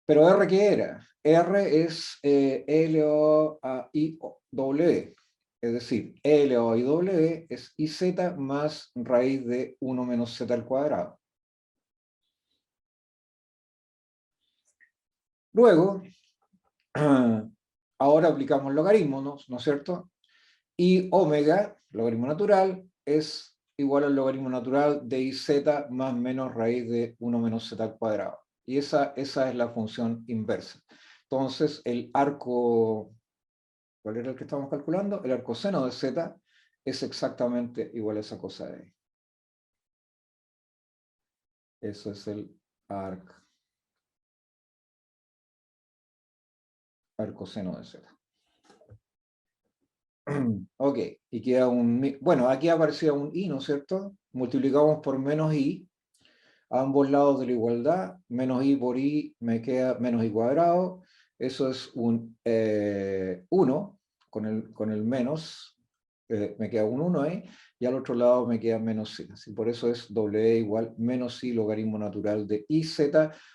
Pero R, ¿qué era? R es E elevado a I W, es decir, E elevado a I W es IZ más raíz de 1 menos Z al cuadrado. Luego, ahora aplicamos logaritmos, ¿no es cierto? Y omega, logaritmo natural, es igual al logaritmo natural de IZ más menos raíz de 1 menos Z al cuadrado. Y esa es la función inversa. Entonces, el arco, ¿cuál era el que estamos calculando? El arco seno de Z es exactamente igual a esa cosa de ahí. Eso es el arco seno de Z. Ok, y queda un... Bueno, aquí aparecía un i, ¿no es cierto? Multiplicamos por menos i, a ambos lados de la igualdad, menos i por i me queda menos i cuadrado, eso es un 1 con el menos, me queda un 1 ahí, y al otro lado me queda menos i. Así, por eso es w igual menos i logaritmo natural de iz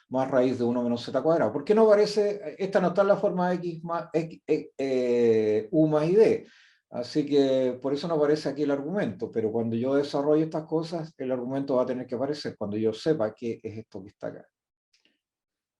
más raíz de 1 menos z cuadrado. ¿Por qué no aparece? Esta no está en la forma x más u más id. Así que por eso no aparece aquí el argumento, pero cuando yo desarrollo estas cosas, el argumento va a tener que aparecer cuando yo sepa qué es esto que está acá.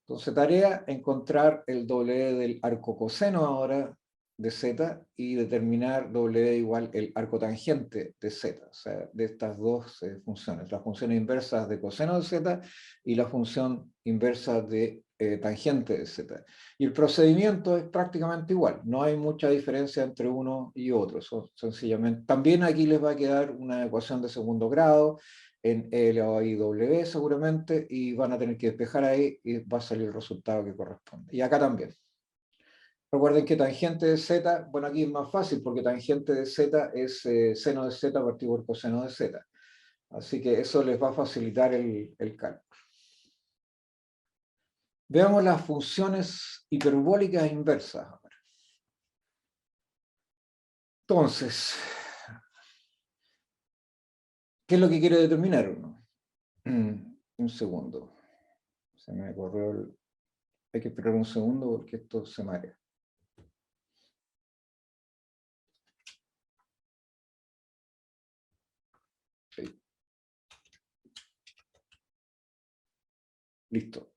Entonces, tarea, encontrar el W del arco coseno ahora de Z y determinar W igual el arco tangente de Z, o sea, de estas dos funciones, las funciones inversas de coseno de Z y la función inversa de tangente de Z. Y el procedimiento es prácticamente igual, no hay mucha diferencia entre uno y otro, sencillamente. También aquí les va a quedar una ecuación de segundo grado, en E elevado a I W seguramente, y van a tener que despejar ahí y va a salir el resultado que corresponde. Y acá también. Recuerden que tangente de Z, bueno, aquí es más fácil porque tangente de Z es seno de Z partido por coseno de Z. Así que eso les va a facilitar el cálculo. Veamos las funciones hiperbólicas inversas ahora. Entonces, ¿qué es lo que quiere determinar uno? Un segundo. Se me corrió el... Hay que esperar un segundo porque esto se marea. Sí. Listo.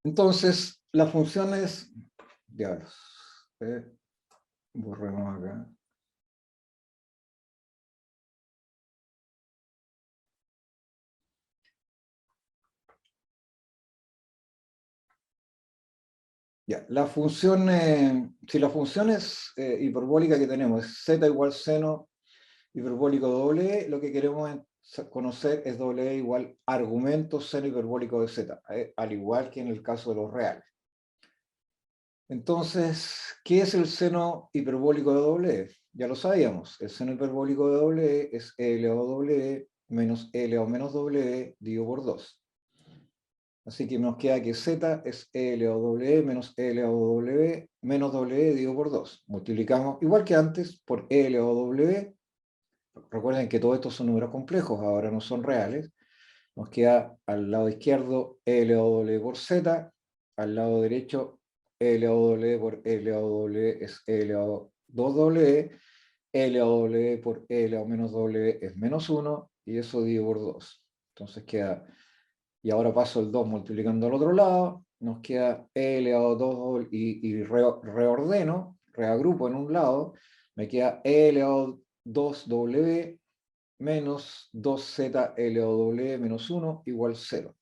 Entonces, las funciones... Ya, borremos acá. Ya, la función, si la función es hiperbólica que tenemos es z igual seno hiperbólico doble, lo que queremos conocer es doble igual argumento seno hiperbólico de z, al igual que en el caso de los reales. Entonces, ¿qué es el seno hiperbólico de doble? Ya lo sabíamos, el seno hiperbólico de doble es e elevado a doble menos e elevado a menos doble dividido por 2. Así que nos queda que z es e elevado a w menos e elevado a w menos w dividido por 2. Multiplicamos, igual que antes, por e elevado a w. Recuerden que todos estos son números complejos, ahora no son reales. Nos queda al lado izquierdo e elevado a w por z, al lado derecho e elevado a w por e elevado a w es e elevado a 2w, e elevado a w por e elevado a menos w es menos 1, y eso dividido por 2. Entonces queda... Y ahora paso el 2 multiplicando al otro lado, nos queda e elevado a 2 y reordeno, reagrupo en un lado, me queda e elevado a 2w menos 2z elevado a w menos 1 igual 0.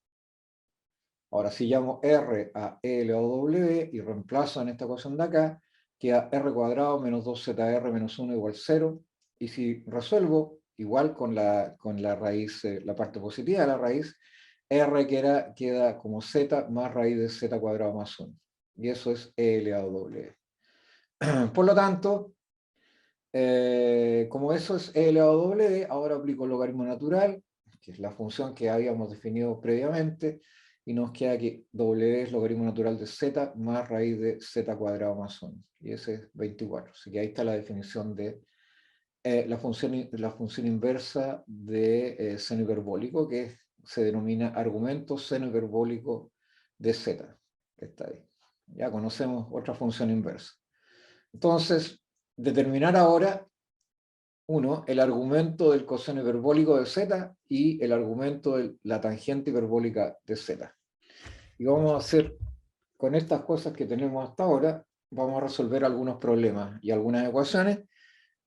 Ahora si llamo r a e elevado a w y reemplazo en esta ecuación de acá, queda r cuadrado menos 2zr menos 1 igual 0. Y si resuelvo, igual con la raíz, la parte positiva de la raíz, r queda como z más raíz de z cuadrado más 1. Y eso es e elevado a w. Por lo tanto, como eso es e elevado a w, ahora aplico el logaritmo natural, que es la función que habíamos definido previamente, y nos queda que w es logaritmo natural de z más raíz de z cuadrado más 1. Y ese es 24. Así que ahí está la definición de la función inversa de seno hiperbólico, que se denomina argumento seno hiperbólico de z, que está ahí. Ya conocemos otra función inversa. Entonces, determinar ahora, uno, el argumento del coseno hiperbólico de z y el argumento de la tangente hiperbólica de z. Y vamos a hacer, con estas cosas que tenemos hasta ahora, vamos a resolver algunos problemas y algunas ecuaciones.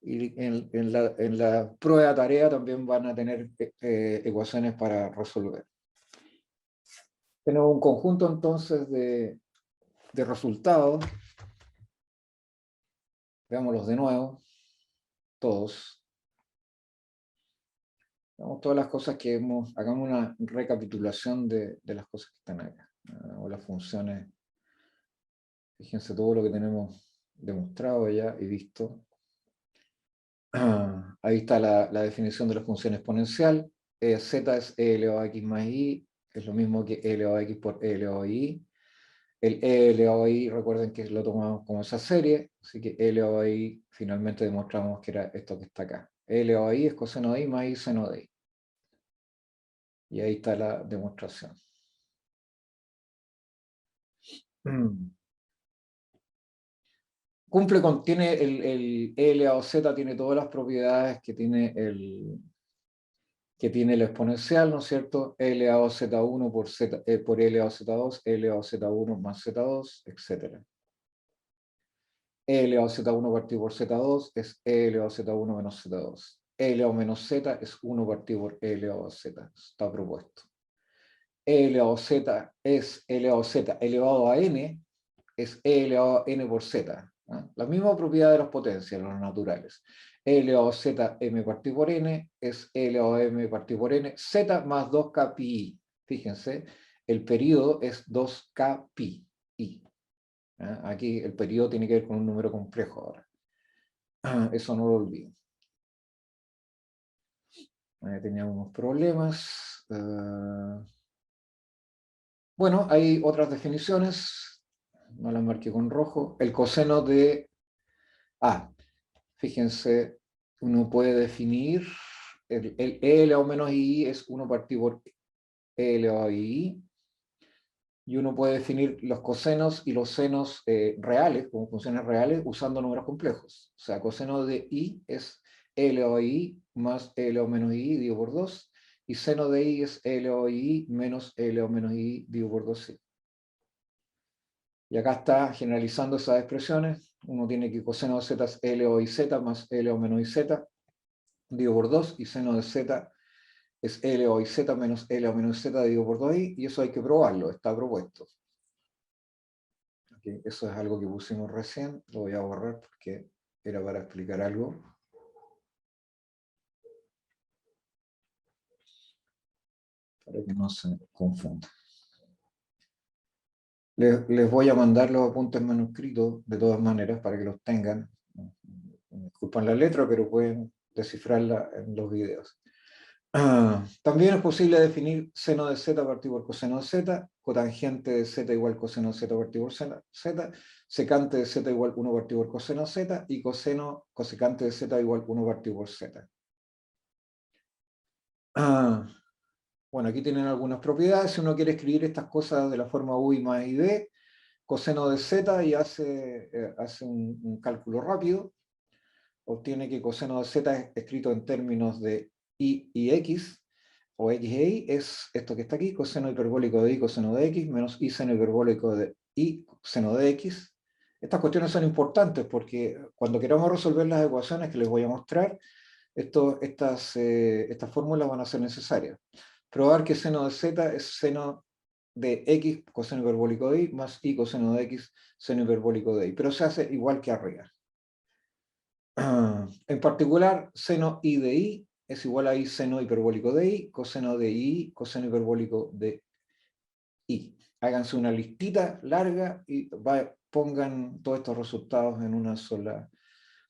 Y en la prueba tarea también van a tener ecuaciones para resolver. Tenemos un conjunto entonces de resultados. Veámoslos de nuevo, todos. Veamos todas las cosas que hagamos una recapitulación de las cosas que están acá. O las funciones. Fíjense todo lo que tenemos demostrado ya y visto. Ahí está la definición de la función exponencial. Z es e elevado a x más i, es lo mismo que e elevado a x por e elevado a i. el E elevado a I, recuerden que lo tomamos como esa serie, así que E elevado a I finalmente demostramos que era esto que está acá. E elevado a I es coseno de I más I seno de I. Y ahí está la demostración. Tiene el E elevado a Z, tiene todas las propiedades que tiene el exponencial, ¿no es cierto? E elevado a Z1 por E elevado a Z2, E elevado a Z1 más Z2, etc. E elevado a Z1 partido por Z2 es E elevado a Z1 menos Z2. E elevado a menos Z es 1 partido por E elevado a Z. Está propuesto. E elevado a Z es E elevado a Z elevado a N, es E elevado a N por Z. ¿No? La misma propiedad de las potencias, los naturales. E elevado a Z M partido por N es E elevado a M partido por N, Z más 2K pi. Fíjense, el periodo es 2K pi. Aquí el periodo tiene que ver con un número complejo ahora. Eso no lo olviden. Teníamos unos problemas. Bueno, hay otras definiciones. No las marqué con rojo. El coseno de... fíjense, uno puede definir... El E elevado a menos I es 1 partido por E elevado a I. Y uno puede definir los cosenos y los senos reales, como funciones reales, usando números complejos. O sea, coseno de I es E elevado a I más E elevado a menos I dividido por 2, y seno de I es E elevado a I menos E elevado a menos I dividido por 2. Y acá está generalizando esas expresiones. Uno tiene que coseno de Z es E elevado a IZ más E elevado a menos IZ dividido por 2, y seno de Z es E elevado a IZ menos E elevado a menos Z dividido por 2i, y eso hay que probarlo, está propuesto. Eso es algo que pusimos recién, lo voy a borrar porque era para explicar algo. Para que no se confunda. Les voy a mandar los apuntes manuscritos de todas maneras para que los tengan. Disculpan la letra, pero pueden descifrarla en los videos. También es posible definir seno de z partido por coseno de z, cotangente de z igual coseno de z partido por z, secante de z igual 1 partido por coseno de z, y cosecante de z igual 1 partido por z. Bueno, aquí tienen algunas propiedades. Si uno quiere escribir estas cosas de la forma u más i b, coseno de z, y hace un cálculo rápido, obtiene que coseno de z es escrito en términos de i y x, o x e y, es esto que está aquí, coseno hiperbólico de i coseno de x, menos i seno hiperbólico de i seno de x. Estas cuestiones son importantes porque cuando queramos resolver las ecuaciones que les voy a mostrar, estas fórmulas van a ser necesarias. Probar que seno de z es seno de x coseno hiperbólico de i más i coseno de x seno hiperbólico de i, pero se hace igual que arriba. En particular, seno i de i es igual a i seno hiperbólico de i, coseno de i, coseno hiperbólico de i. Háganse una listita larga y pongan todos estos resultados en una sola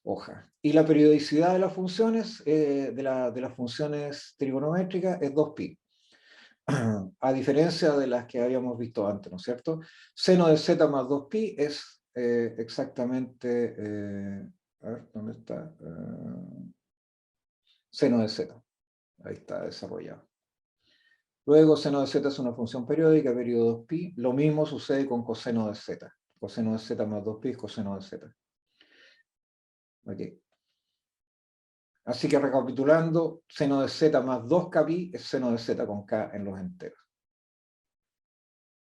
hoja. Y la periodicidad de las funciones, de las funciones trigonométricas, es 2pi. A diferencia de las que habíamos visto antes, ¿no es cierto? Seno de z más 2pi es exactamente... a ver, ¿dónde está? Seno de z. Ahí está desarrollado. Luego, seno de z es una función periódica, periodo 2pi. Lo mismo sucede con coseno de z. Coseno de z más 2pi es coseno de z. Okay. Así que recapitulando, seno de z más 2kpi es seno de z con k en los enteros.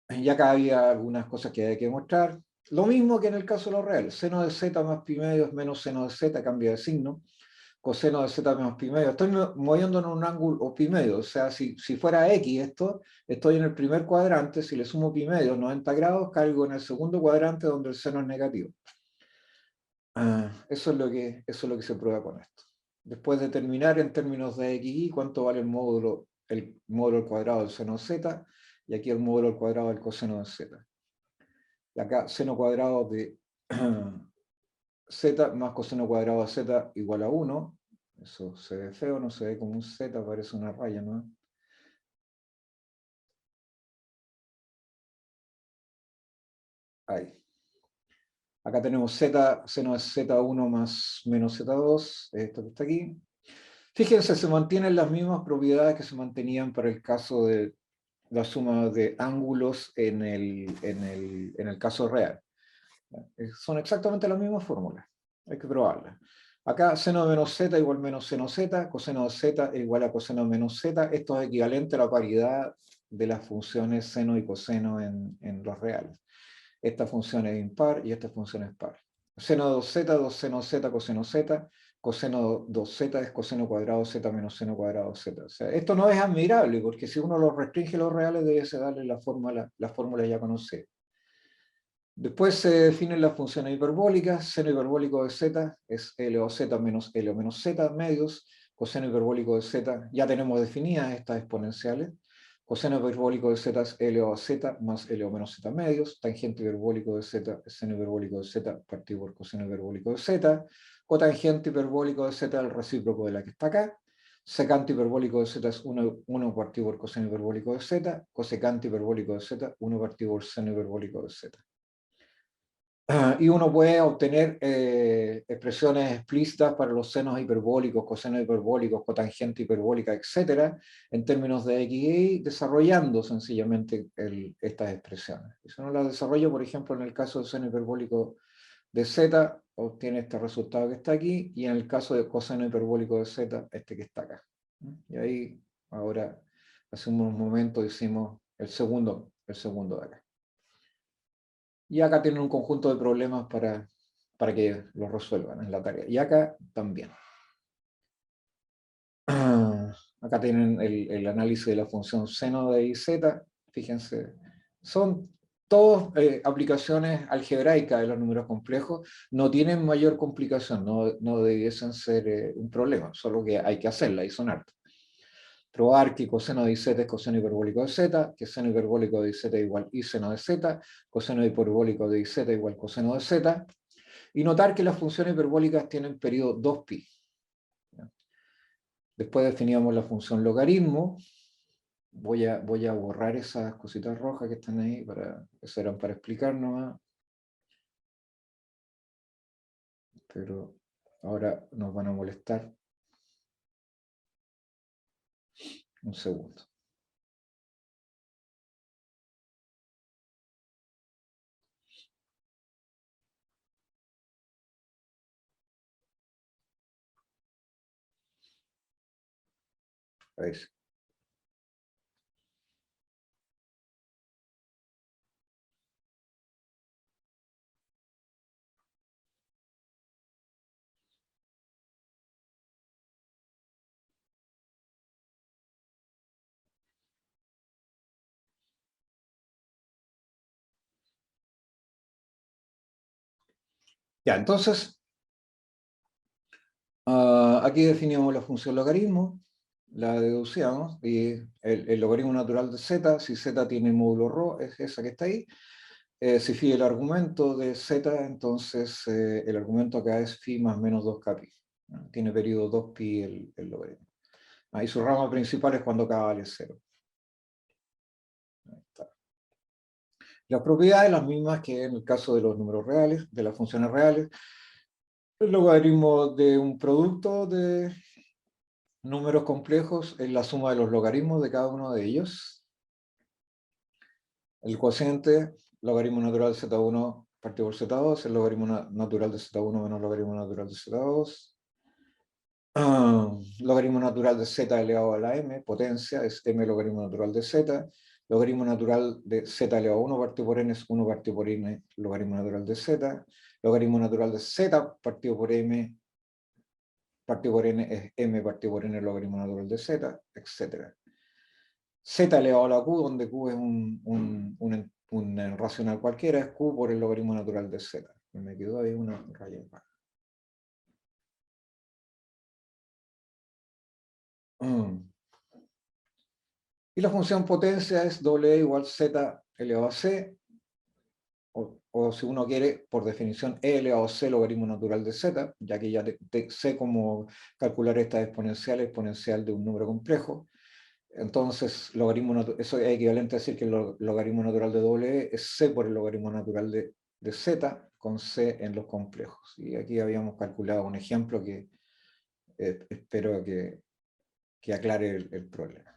Y acá había algunas cosas que hay que mostrar. Lo mismo que en el caso de los reales. Seno de z más pi medio es menos seno de z, cambia de signo. Coseno de z menos pi medio. Estoy moviendo en un ángulo pi medio. O sea, si fuera x esto, estoy en el primer cuadrante. Si le sumo pi medio, 90 grados, caigo en el segundo cuadrante donde el seno es negativo. Eso es lo que se prueba con esto. Después determinar en términos de xy cuánto vale el módulo al cuadrado del seno z, y aquí el módulo al cuadrado del coseno de z. Y acá seno cuadrado de z más coseno cuadrado de z igual a 1. Eso se ve feo, no se ve como un z, parece una raya, ¿no? Ahí. Acá tenemos z, seno de z1 más menos z2, esto que está aquí. Fíjense, se mantienen las mismas propiedades que se mantenían para el caso de la suma de ángulos en el caso real. Son exactamente las mismas fórmulas. Hay que probarlas. Acá seno de menos z igual menos seno z, coseno de z igual a coseno de menos z. Esto es equivalente a la paridad de las funciones seno y coseno en los reales. Esta función es impar y esta función es par. Seno de 2z, 2 seno z, coseno z. Coseno 2z es coseno cuadrado z menos seno cuadrado z. O sea, esto no es admirable, porque si uno lo restringe a los reales, debe darle la fórmula ya conocida. Después se definen las funciones hiperbólicas. Seno hiperbólico de z es L o z menos L o menos z medios. Coseno hiperbólico de z, ya tenemos definidas estas exponenciales. Coseno hiperbólico de z es L o z más L o menos z medios. Tangente hiperbólico de z es seno hiperbólico de z partido por coseno hiperbólico de z. Cotangente hiperbólico de z el recíproco de la que está acá. Secante hiperbólico de z es 1 partido por coseno hiperbólico de z. Cosecante hiperbólico de z, 1 partido por seno hiperbólico de z. Y uno puede obtener expresiones explícitas para los senos hiperbólicos, cosenos hiperbólicos, cotangente hiperbólica, etcétera, en términos de x y y, desarrollando sencillamente estas expresiones. Y si uno las desarrolla, por ejemplo, en el caso del seno hiperbólico de z, obtiene este resultado que está aquí, y en el caso del coseno hiperbólico de z, este que está acá. Y ahí, ahora, hace unos momentos hicimos el segundo de acá. Y acá tienen un conjunto de problemas para que los resuelvan en la tarea. Y acá también. Acá tienen el análisis de la función seno de iz. Fíjense, son todas aplicaciones algebraicas de los números complejos. No tienen mayor complicación, no debiesen ser un problema, solo que hay que hacerla y son hartas. Probar que coseno de iz es coseno hiperbólico de z, que seno hiperbólico de iz igual y seno de z, coseno hiperbólico de iz igual coseno de z, y notar que las funciones hiperbólicas tienen periodo 2pi. Después definíamos la función logaritmo. Voy a borrar esas cositas rojas que están ahí, eso eran para explicar nomás. Pero ahora nos van a molestar. Un segundo. Ahí sí. Ya, entonces, aquí definíamos la función logaritmo, la deducíamos, y el logaritmo natural de z, si z tiene módulo ρ, es esa que está ahí. Si phi el argumento de z, entonces el argumento acá es phi más menos 2kpi. ¿No? Tiene periodo 2pi el logaritmo. Y su rama principal es cuando k vale 0. Ahí está. Las propiedades las mismas que en el caso de los números reales, de las funciones reales. El logaritmo de un producto de números complejos es la suma de los logaritmos de cada uno de ellos. El cociente, logaritmo natural de z1 partido por z2, el logaritmo natural de z1 menos logaritmo natural de z2. Logaritmo natural de z elevado a la m, potencia, es m logaritmo natural de z. Logaritmo natural de z elevado a 1 partido por n es 1 partido por n, logaritmo natural de z. Logaritmo natural de z partido por m partido por n es m partido por n logaritmo natural de z, etc. Z elevado a la q, donde q es un racional cualquiera, es q por el logaritmo natural de z. Me quedó ahí una raya en baja. Y la función potencia es W igual z elevado a c, o si uno quiere, por definición, e elevado a c logaritmo natural de z, ya que ya sé cómo calcular esta exponencial de un número complejo. Entonces, eso es equivalente a decir que el logaritmo natural de W es C por el logaritmo natural de Z con C en los complejos. Y aquí habíamos calculado un ejemplo que espero que aclare el problema.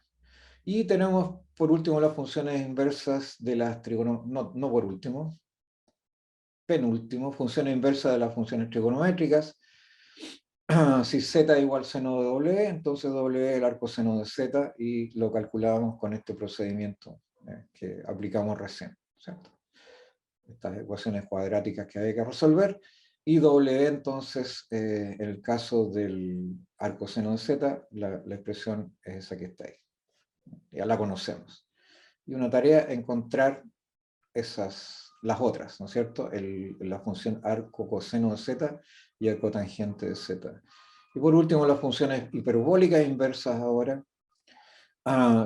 Y tenemos, por último, las funciones inversas de las trigonométricas, no por último, penúltimo, funciones inversas de las funciones trigonométricas. Si z igual seno de W, entonces W es el arco seno de Z y lo calculamos con este procedimiento que aplicamos recién, ¿cierto? Estas ecuaciones cuadráticas que hay que resolver. Y W, entonces, en el caso del arco seno de Z, la expresión es esa que está ahí. Ya la conocemos. Y una tarea, encontrar las otras, ¿no es cierto? La función arco coseno de Z y arco tangente de Z. Y por último, las funciones hiperbólicas inversas ahora.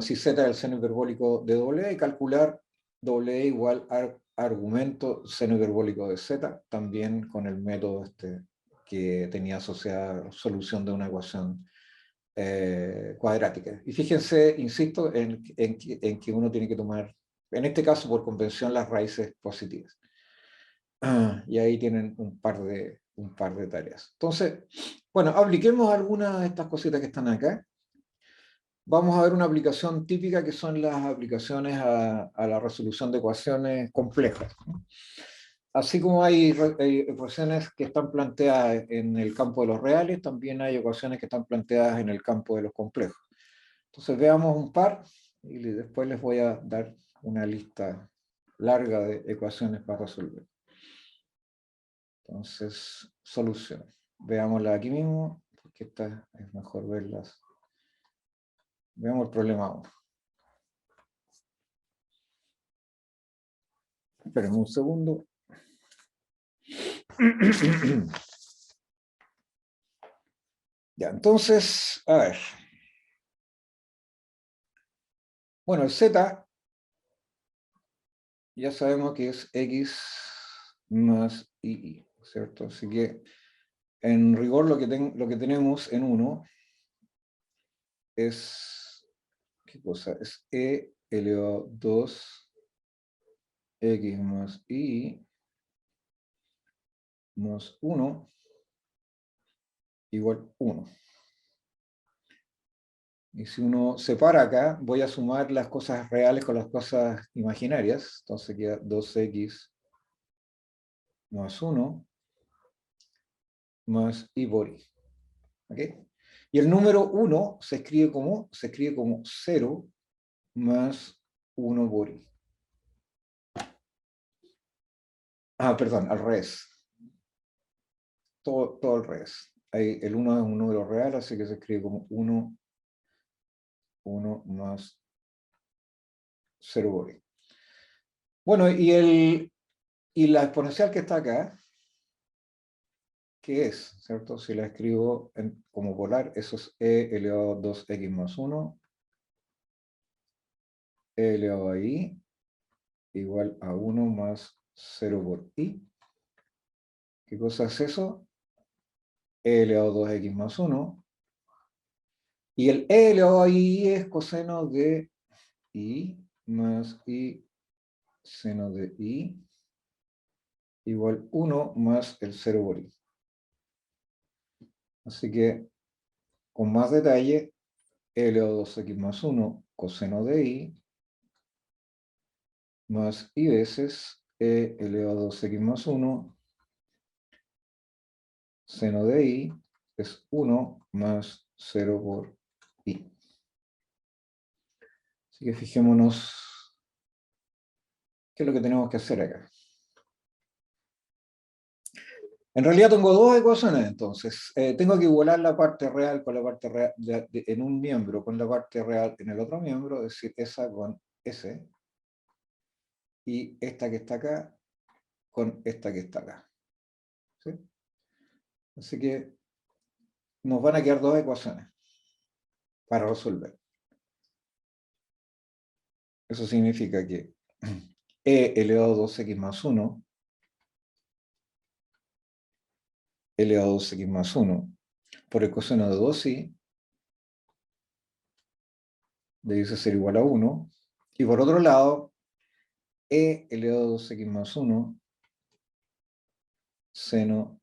Si Z es el seno hiperbólico de W, calcular W igual argumento seno hiperbólico de Z, también con el método que tenía asociada solución de una ecuación cuadrática. Y fíjense, insisto, en que uno tiene que tomar, en este caso por convención, las raíces positivas. Y ahí tienen un par de tareas. Entonces, bueno, apliquemos algunas de estas cositas que están acá. Vamos a ver una aplicación típica que son las aplicaciones a la resolución de ecuaciones complejas. Así como hay ecuaciones que están planteadas en el campo de los reales, también hay ecuaciones que están planteadas en el campo de los complejos. Entonces veamos un par y después les voy a dar una lista larga de ecuaciones para resolver. Entonces, solución. Veámosla aquí mismo, porque esta es mejor verlas. Veamos el problema ahora. Esperen un segundo. Ya, entonces, a ver. Bueno, el Z ya sabemos que es X más Y, ¿cierto? Así que, en rigor, lo que tenemos en 1 es, ¿qué cosa? Es E elevado a 2 X más Y más 1 igual 1. Y si uno separa acá, voy a sumar las cosas reales con las cosas imaginarias. Entonces queda 2x más 1 más y por y. ¿Okay? Y el número 1 se escribe como 0 más 1 por y. Perdón, al revés. Todo al revés. Ahí, el 1 es un número real, así que se escribe como 1 más 0 por y. Bueno, y la exponencial que está acá, ¿qué es? ¿Cierto? Si la escribo como polar, eso es e elevado a 2x más 1, e elevado a y, igual a 1 más 0 por y. ¿Qué cosa es eso? E elevado a 2x más 1. Y el e elevado a y es coseno de y más y seno de y, igual 1 más el 0 por y. Así que, con más detalle, e elevado a 2x más 1 coseno de y más y veces e elevado a 2x más 1 seno de y es 1 más 0 por y. Así que fijémonos qué es lo que tenemos que hacer acá. En realidad tengo dos ecuaciones, entonces. Tengo que igualar la parte real con la parte real en un miembro con la parte real en el otro miembro, es decir, esa con ese, y esta que está acá con esta que está acá. ¿Sí? Así que nos van a quedar dos ecuaciones para resolver. Eso significa que e elevado a 2x más 1 elevado a 2x más 1 por el coseno de 2y debiese ser igual a 1. Y por otro lado, e elevado a 2x más 1, seno...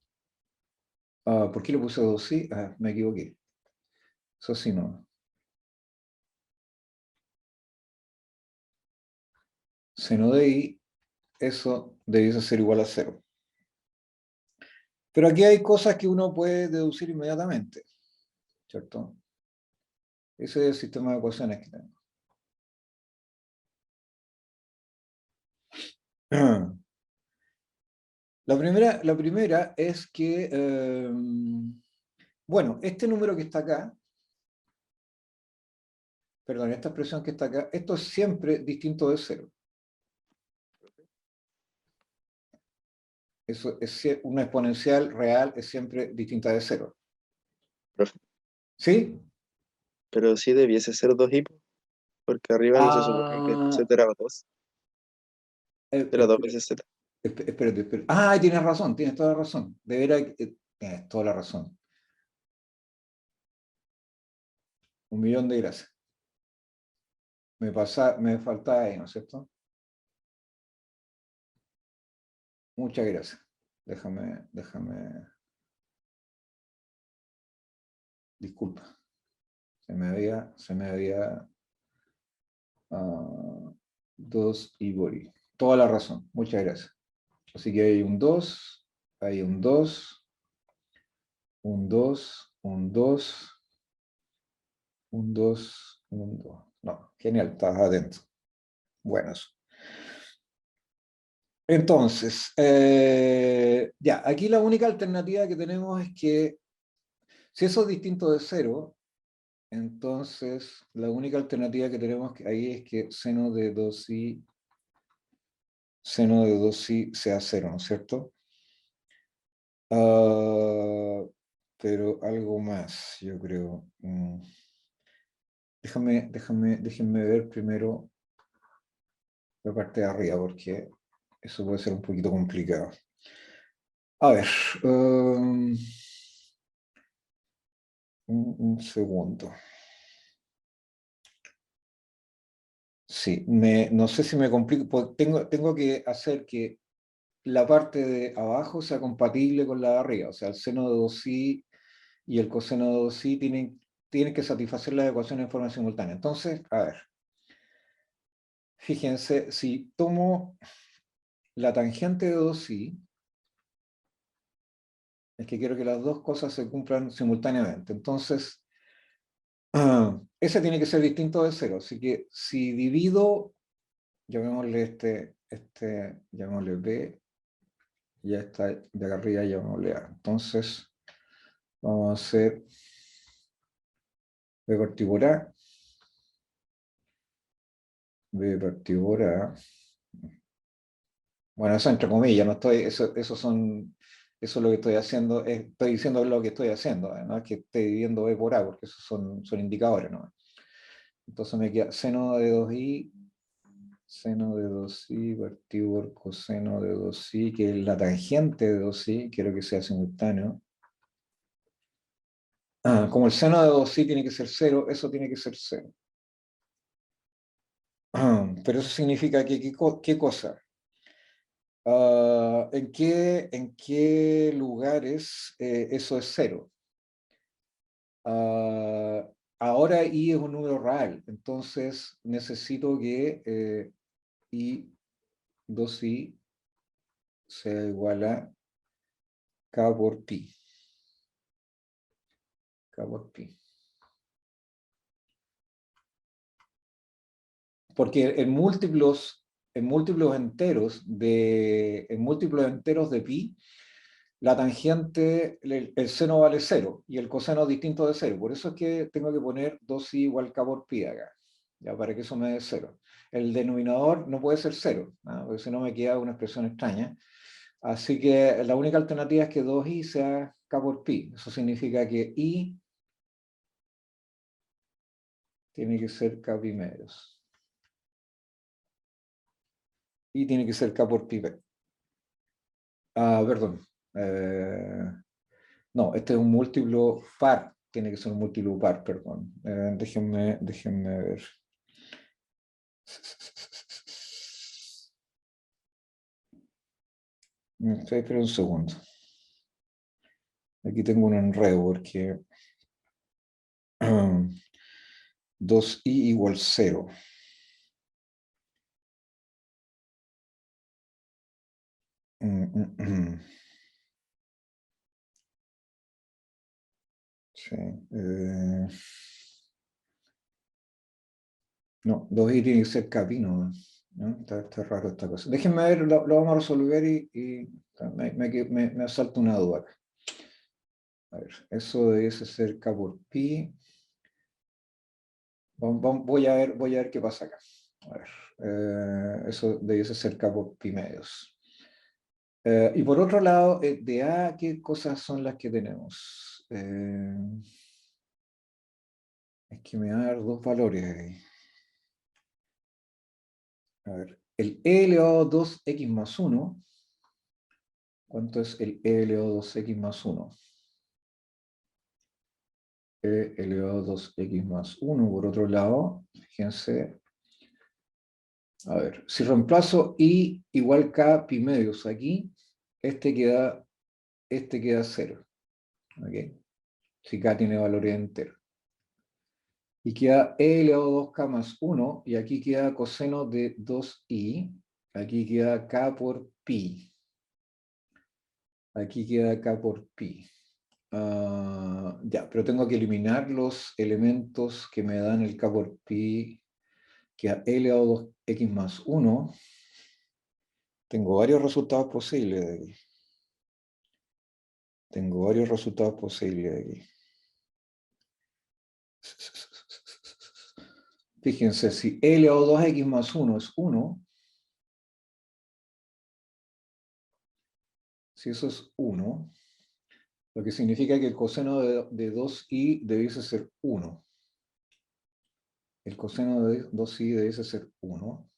¿por qué le puse 2i? Me equivoqué. Eso sí no. Seno de i, eso debiese ser igual a 0. Pero aquí hay cosas que uno puede deducir inmediatamente, ¿cierto? Ese es el sistema de ecuaciones que tengo. La primera es que, bueno, este número que está acá, perdón, esta expresión que está acá, esto es siempre distinto de 0. Eso es una exponencial real, es siempre distinta de 0. Profe, ¿Sí? pero sí debiese ser 2i, porque arriba no se supone que Ah, z era 2, era 2 espera, veces z. espérate, espérate. Tienes razón, tienes toda la razón. Tienes toda la razón. 1.000.000 de gracias. Me faltaba ahí, ¿no es cierto? Muchas gracias. Déjame. Disculpa. Se me había 2 y bori. Toda la razón. Muchas gracias. Así que hay un 2, hay un 2, un 2, un 2, un 2, un 2. No, genial, estás atento. Bueno, eso. Entonces, ya, aquí la única alternativa que tenemos es que si eso es distinto de 0, entonces la única alternativa que tenemos ahí es que seno de 2i sea 0, ¿no es cierto? Pero algo más, yo creo. Déjenme ver primero la parte de arriba, porque eso puede ser un poquito complicado. A ver, un segundo. Sí, no sé si me complico, pues tengo que hacer que la parte de abajo sea compatible con la de arriba, o sea, el seno de 2i y el coseno de 2i tienen que satisfacer las ecuaciones en forma simultánea. Entonces, a ver, fíjense, si tomo la tangente de 2i, es que quiero que las dos cosas se cumplan simultáneamente. Entonces, ese tiene que ser distinto de 0. Así que si divido, llamémosle llamémosle b, y esta de acá arriba llamémosle a. Entonces, vamos a hacer b partido por a, b partido por a. Bueno, eso entre comillas, no estoy, eso es lo que estoy haciendo, estoy diciendo lo que estoy haciendo, no es que esté dividiendo b por a, porque esos son indicadores, ¿no? Entonces me queda seno de 2i, seno de 2i partido por coseno de 2i, que es la tangente de 2i, quiero que sea simultáneo. Como el seno de 2i tiene que ser 0, eso tiene que ser 0. Pero eso significa que, ¿qué cosa? ¿En qué lugares eso es 0? Ahora i es un número real, entonces necesito que i 2i sea igual a k por pi. K por pi. Porque en múltiplos enteros de pi, la tangente, el seno vale 0 y el coseno es distinto de 0. Por eso es que tengo que poner 2i igual k por pi acá, ya, para que eso me dé 0. El denominador no puede ser 0, ¿no? Porque si no me queda una expresión extraña. Así que la única alternativa es que 2i sea k por pi. Eso significa que i tiene que ser k primeros. I tiene que ser k por pi. Perdón. No, este es un múltiplo par. Tiene que ser un múltiplo par, perdón. Déjenme ver. Espera un segundo. Aquí tengo un enredo porque 2i igual 0. Sí. No, 2i tiene que ser capino. ¿No? Está raro esta cosa. Déjenme ver, lo vamos a resolver y me asalta una duda. A ver, eso debiese ser k por pi. Voy a ver qué pasa acá. A ver, eso debiese ser k por pi medios. Y por otro lado, de A, ¿qué cosas son las que tenemos? Es que me va a dar dos valores ahí. A ver, el e elevado a 2x más 1. ¿Cuánto es el e elevado a 2x más 1? E elevado a 2x más 1. Por otro lado, fíjense, a ver, si reemplazo i igual k pi medios aquí, este queda 0. ¿Okay? Si k tiene valores enteros. Y queda e elevado a 2k más 1, y aquí queda coseno de 2i, aquí queda k por pi. Aquí queda k por pi. Ya, pero tengo que eliminar los elementos que me dan el k por pi, que a e elevado a 2x más 1. Tengo varios resultados posibles de aquí. Tengo varios resultados posibles de aquí. Fíjense, si e elevado a 2x más 1 es 1, si eso es 1, lo que significa que el coseno de 2i debiese ser 1. El coseno de 2i debiese ser 1.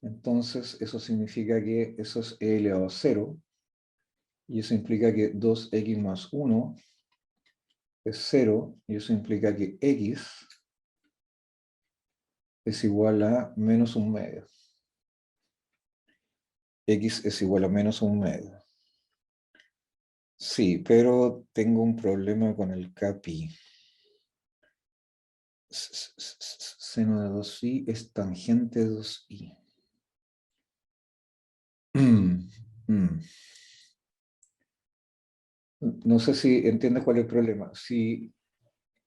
Entonces, eso significa que eso es e elevado a 0. Y eso implica que 2x más 1 es 0. Y eso implica que x es igual a menos un medio. X es igual a menos un medio. Sí, pero tengo un problema con el kpi. Seno de 2i es tangente de 2i. No sé si entiendes cuál es el problema. Si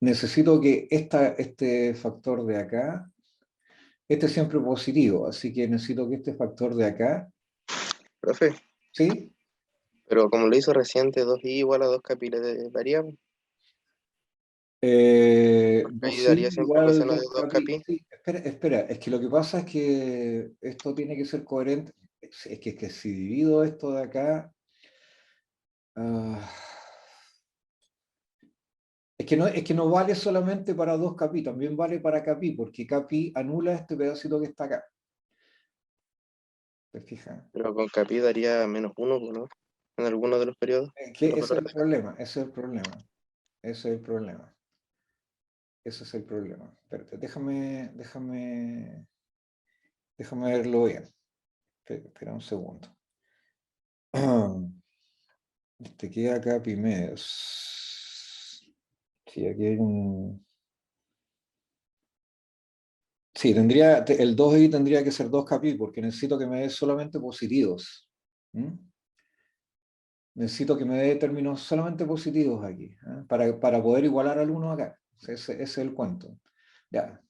necesito que este factor de acá, este es siempre positivo, así que necesito que este factor de acá, Profe, ¿sí? pero como lo hizo reciente, 2i igual a 2 capilares daría, porque ahí 2i daría siempre igual coseno de 2 2 capi. capi. Sí, espera, es que lo que pasa es que esto tiene que ser coherente. Es que si divido esto de acá, ah, es que no vale solamente para 2 capi, también vale para capi, porque capi anula este pedacito que está acá. ¿Te fijas? Pero con capi daría menos 1, ¿no? En alguno de los periodos. Que De los ese es valores. el problema, ese es el problema, ese es el problema, ese es el problema. Espérate, déjame verlo bien. Espera un segundo. Este queda acá Pimedes. Sí, aquí hay un... Sí, el 2i tendría que ser 2 capi, porque necesito que me dé solamente positivos. ¿Mm? Necesito que me dé términos solamente positivos aquí, ¿eh? Para poder igualar al 1 acá. Ese es el cuento. Ya.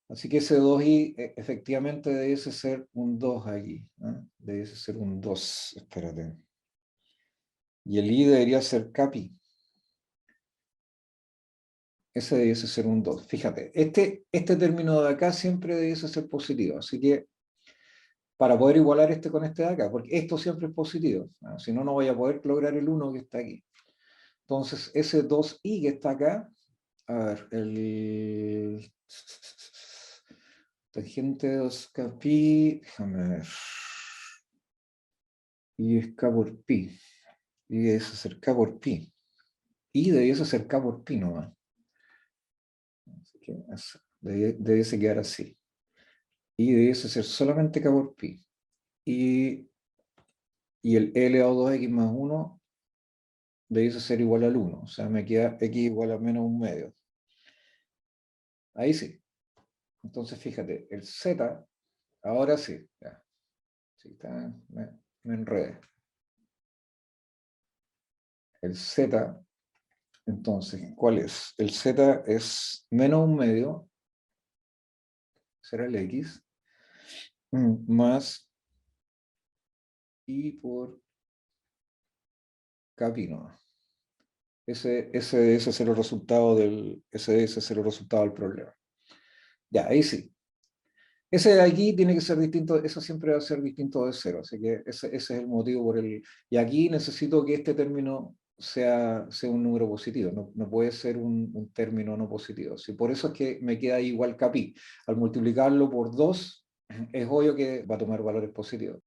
Así que ese 2i efectivamente debiese ser un 2 aquí. ¿Eh? Debiese ser un 2. Espérate. Y el i debería ser capi. Ese debiese ser un 2. Fíjate, este término de acá siempre debiese ser positivo. Así que para poder igualar este con este de acá, porque esto siempre es positivo. ¿No? Si no, no voy a poder lograr el 1 que está aquí. Entonces, ese 2i que está acá, a ver, el tangente de 2 capi, déjame ver, y es k por pi, y debiese ser k por pi, y debiese ser k por pi nomás. Así que debiese quedar así. y debiese ser solamente k por pi. Y el elevado a 2x más 1 debiese ser igual al 1. O sea, me queda x igual a menos un medio. Ahí sí. Entonces, fíjate, el z, ahora sí. Ya. Sí, me enredé. El z, entonces, ¿cuál es? El z es menos un medio, será el x, más y por k pi nomás. Ese es el resultado ese es el resultado del problema. Ya, ahí sí. Ese de aquí tiene que ser distinto, eso siempre va a ser distinto de cero, así que ese es el motivo por el... Y aquí necesito que este término sea un número positivo, no puede ser un término no positivo. Sí, por eso es que me queda igual k pi. Al multiplicarlo por 2, es obvio que va a tomar valores positivos.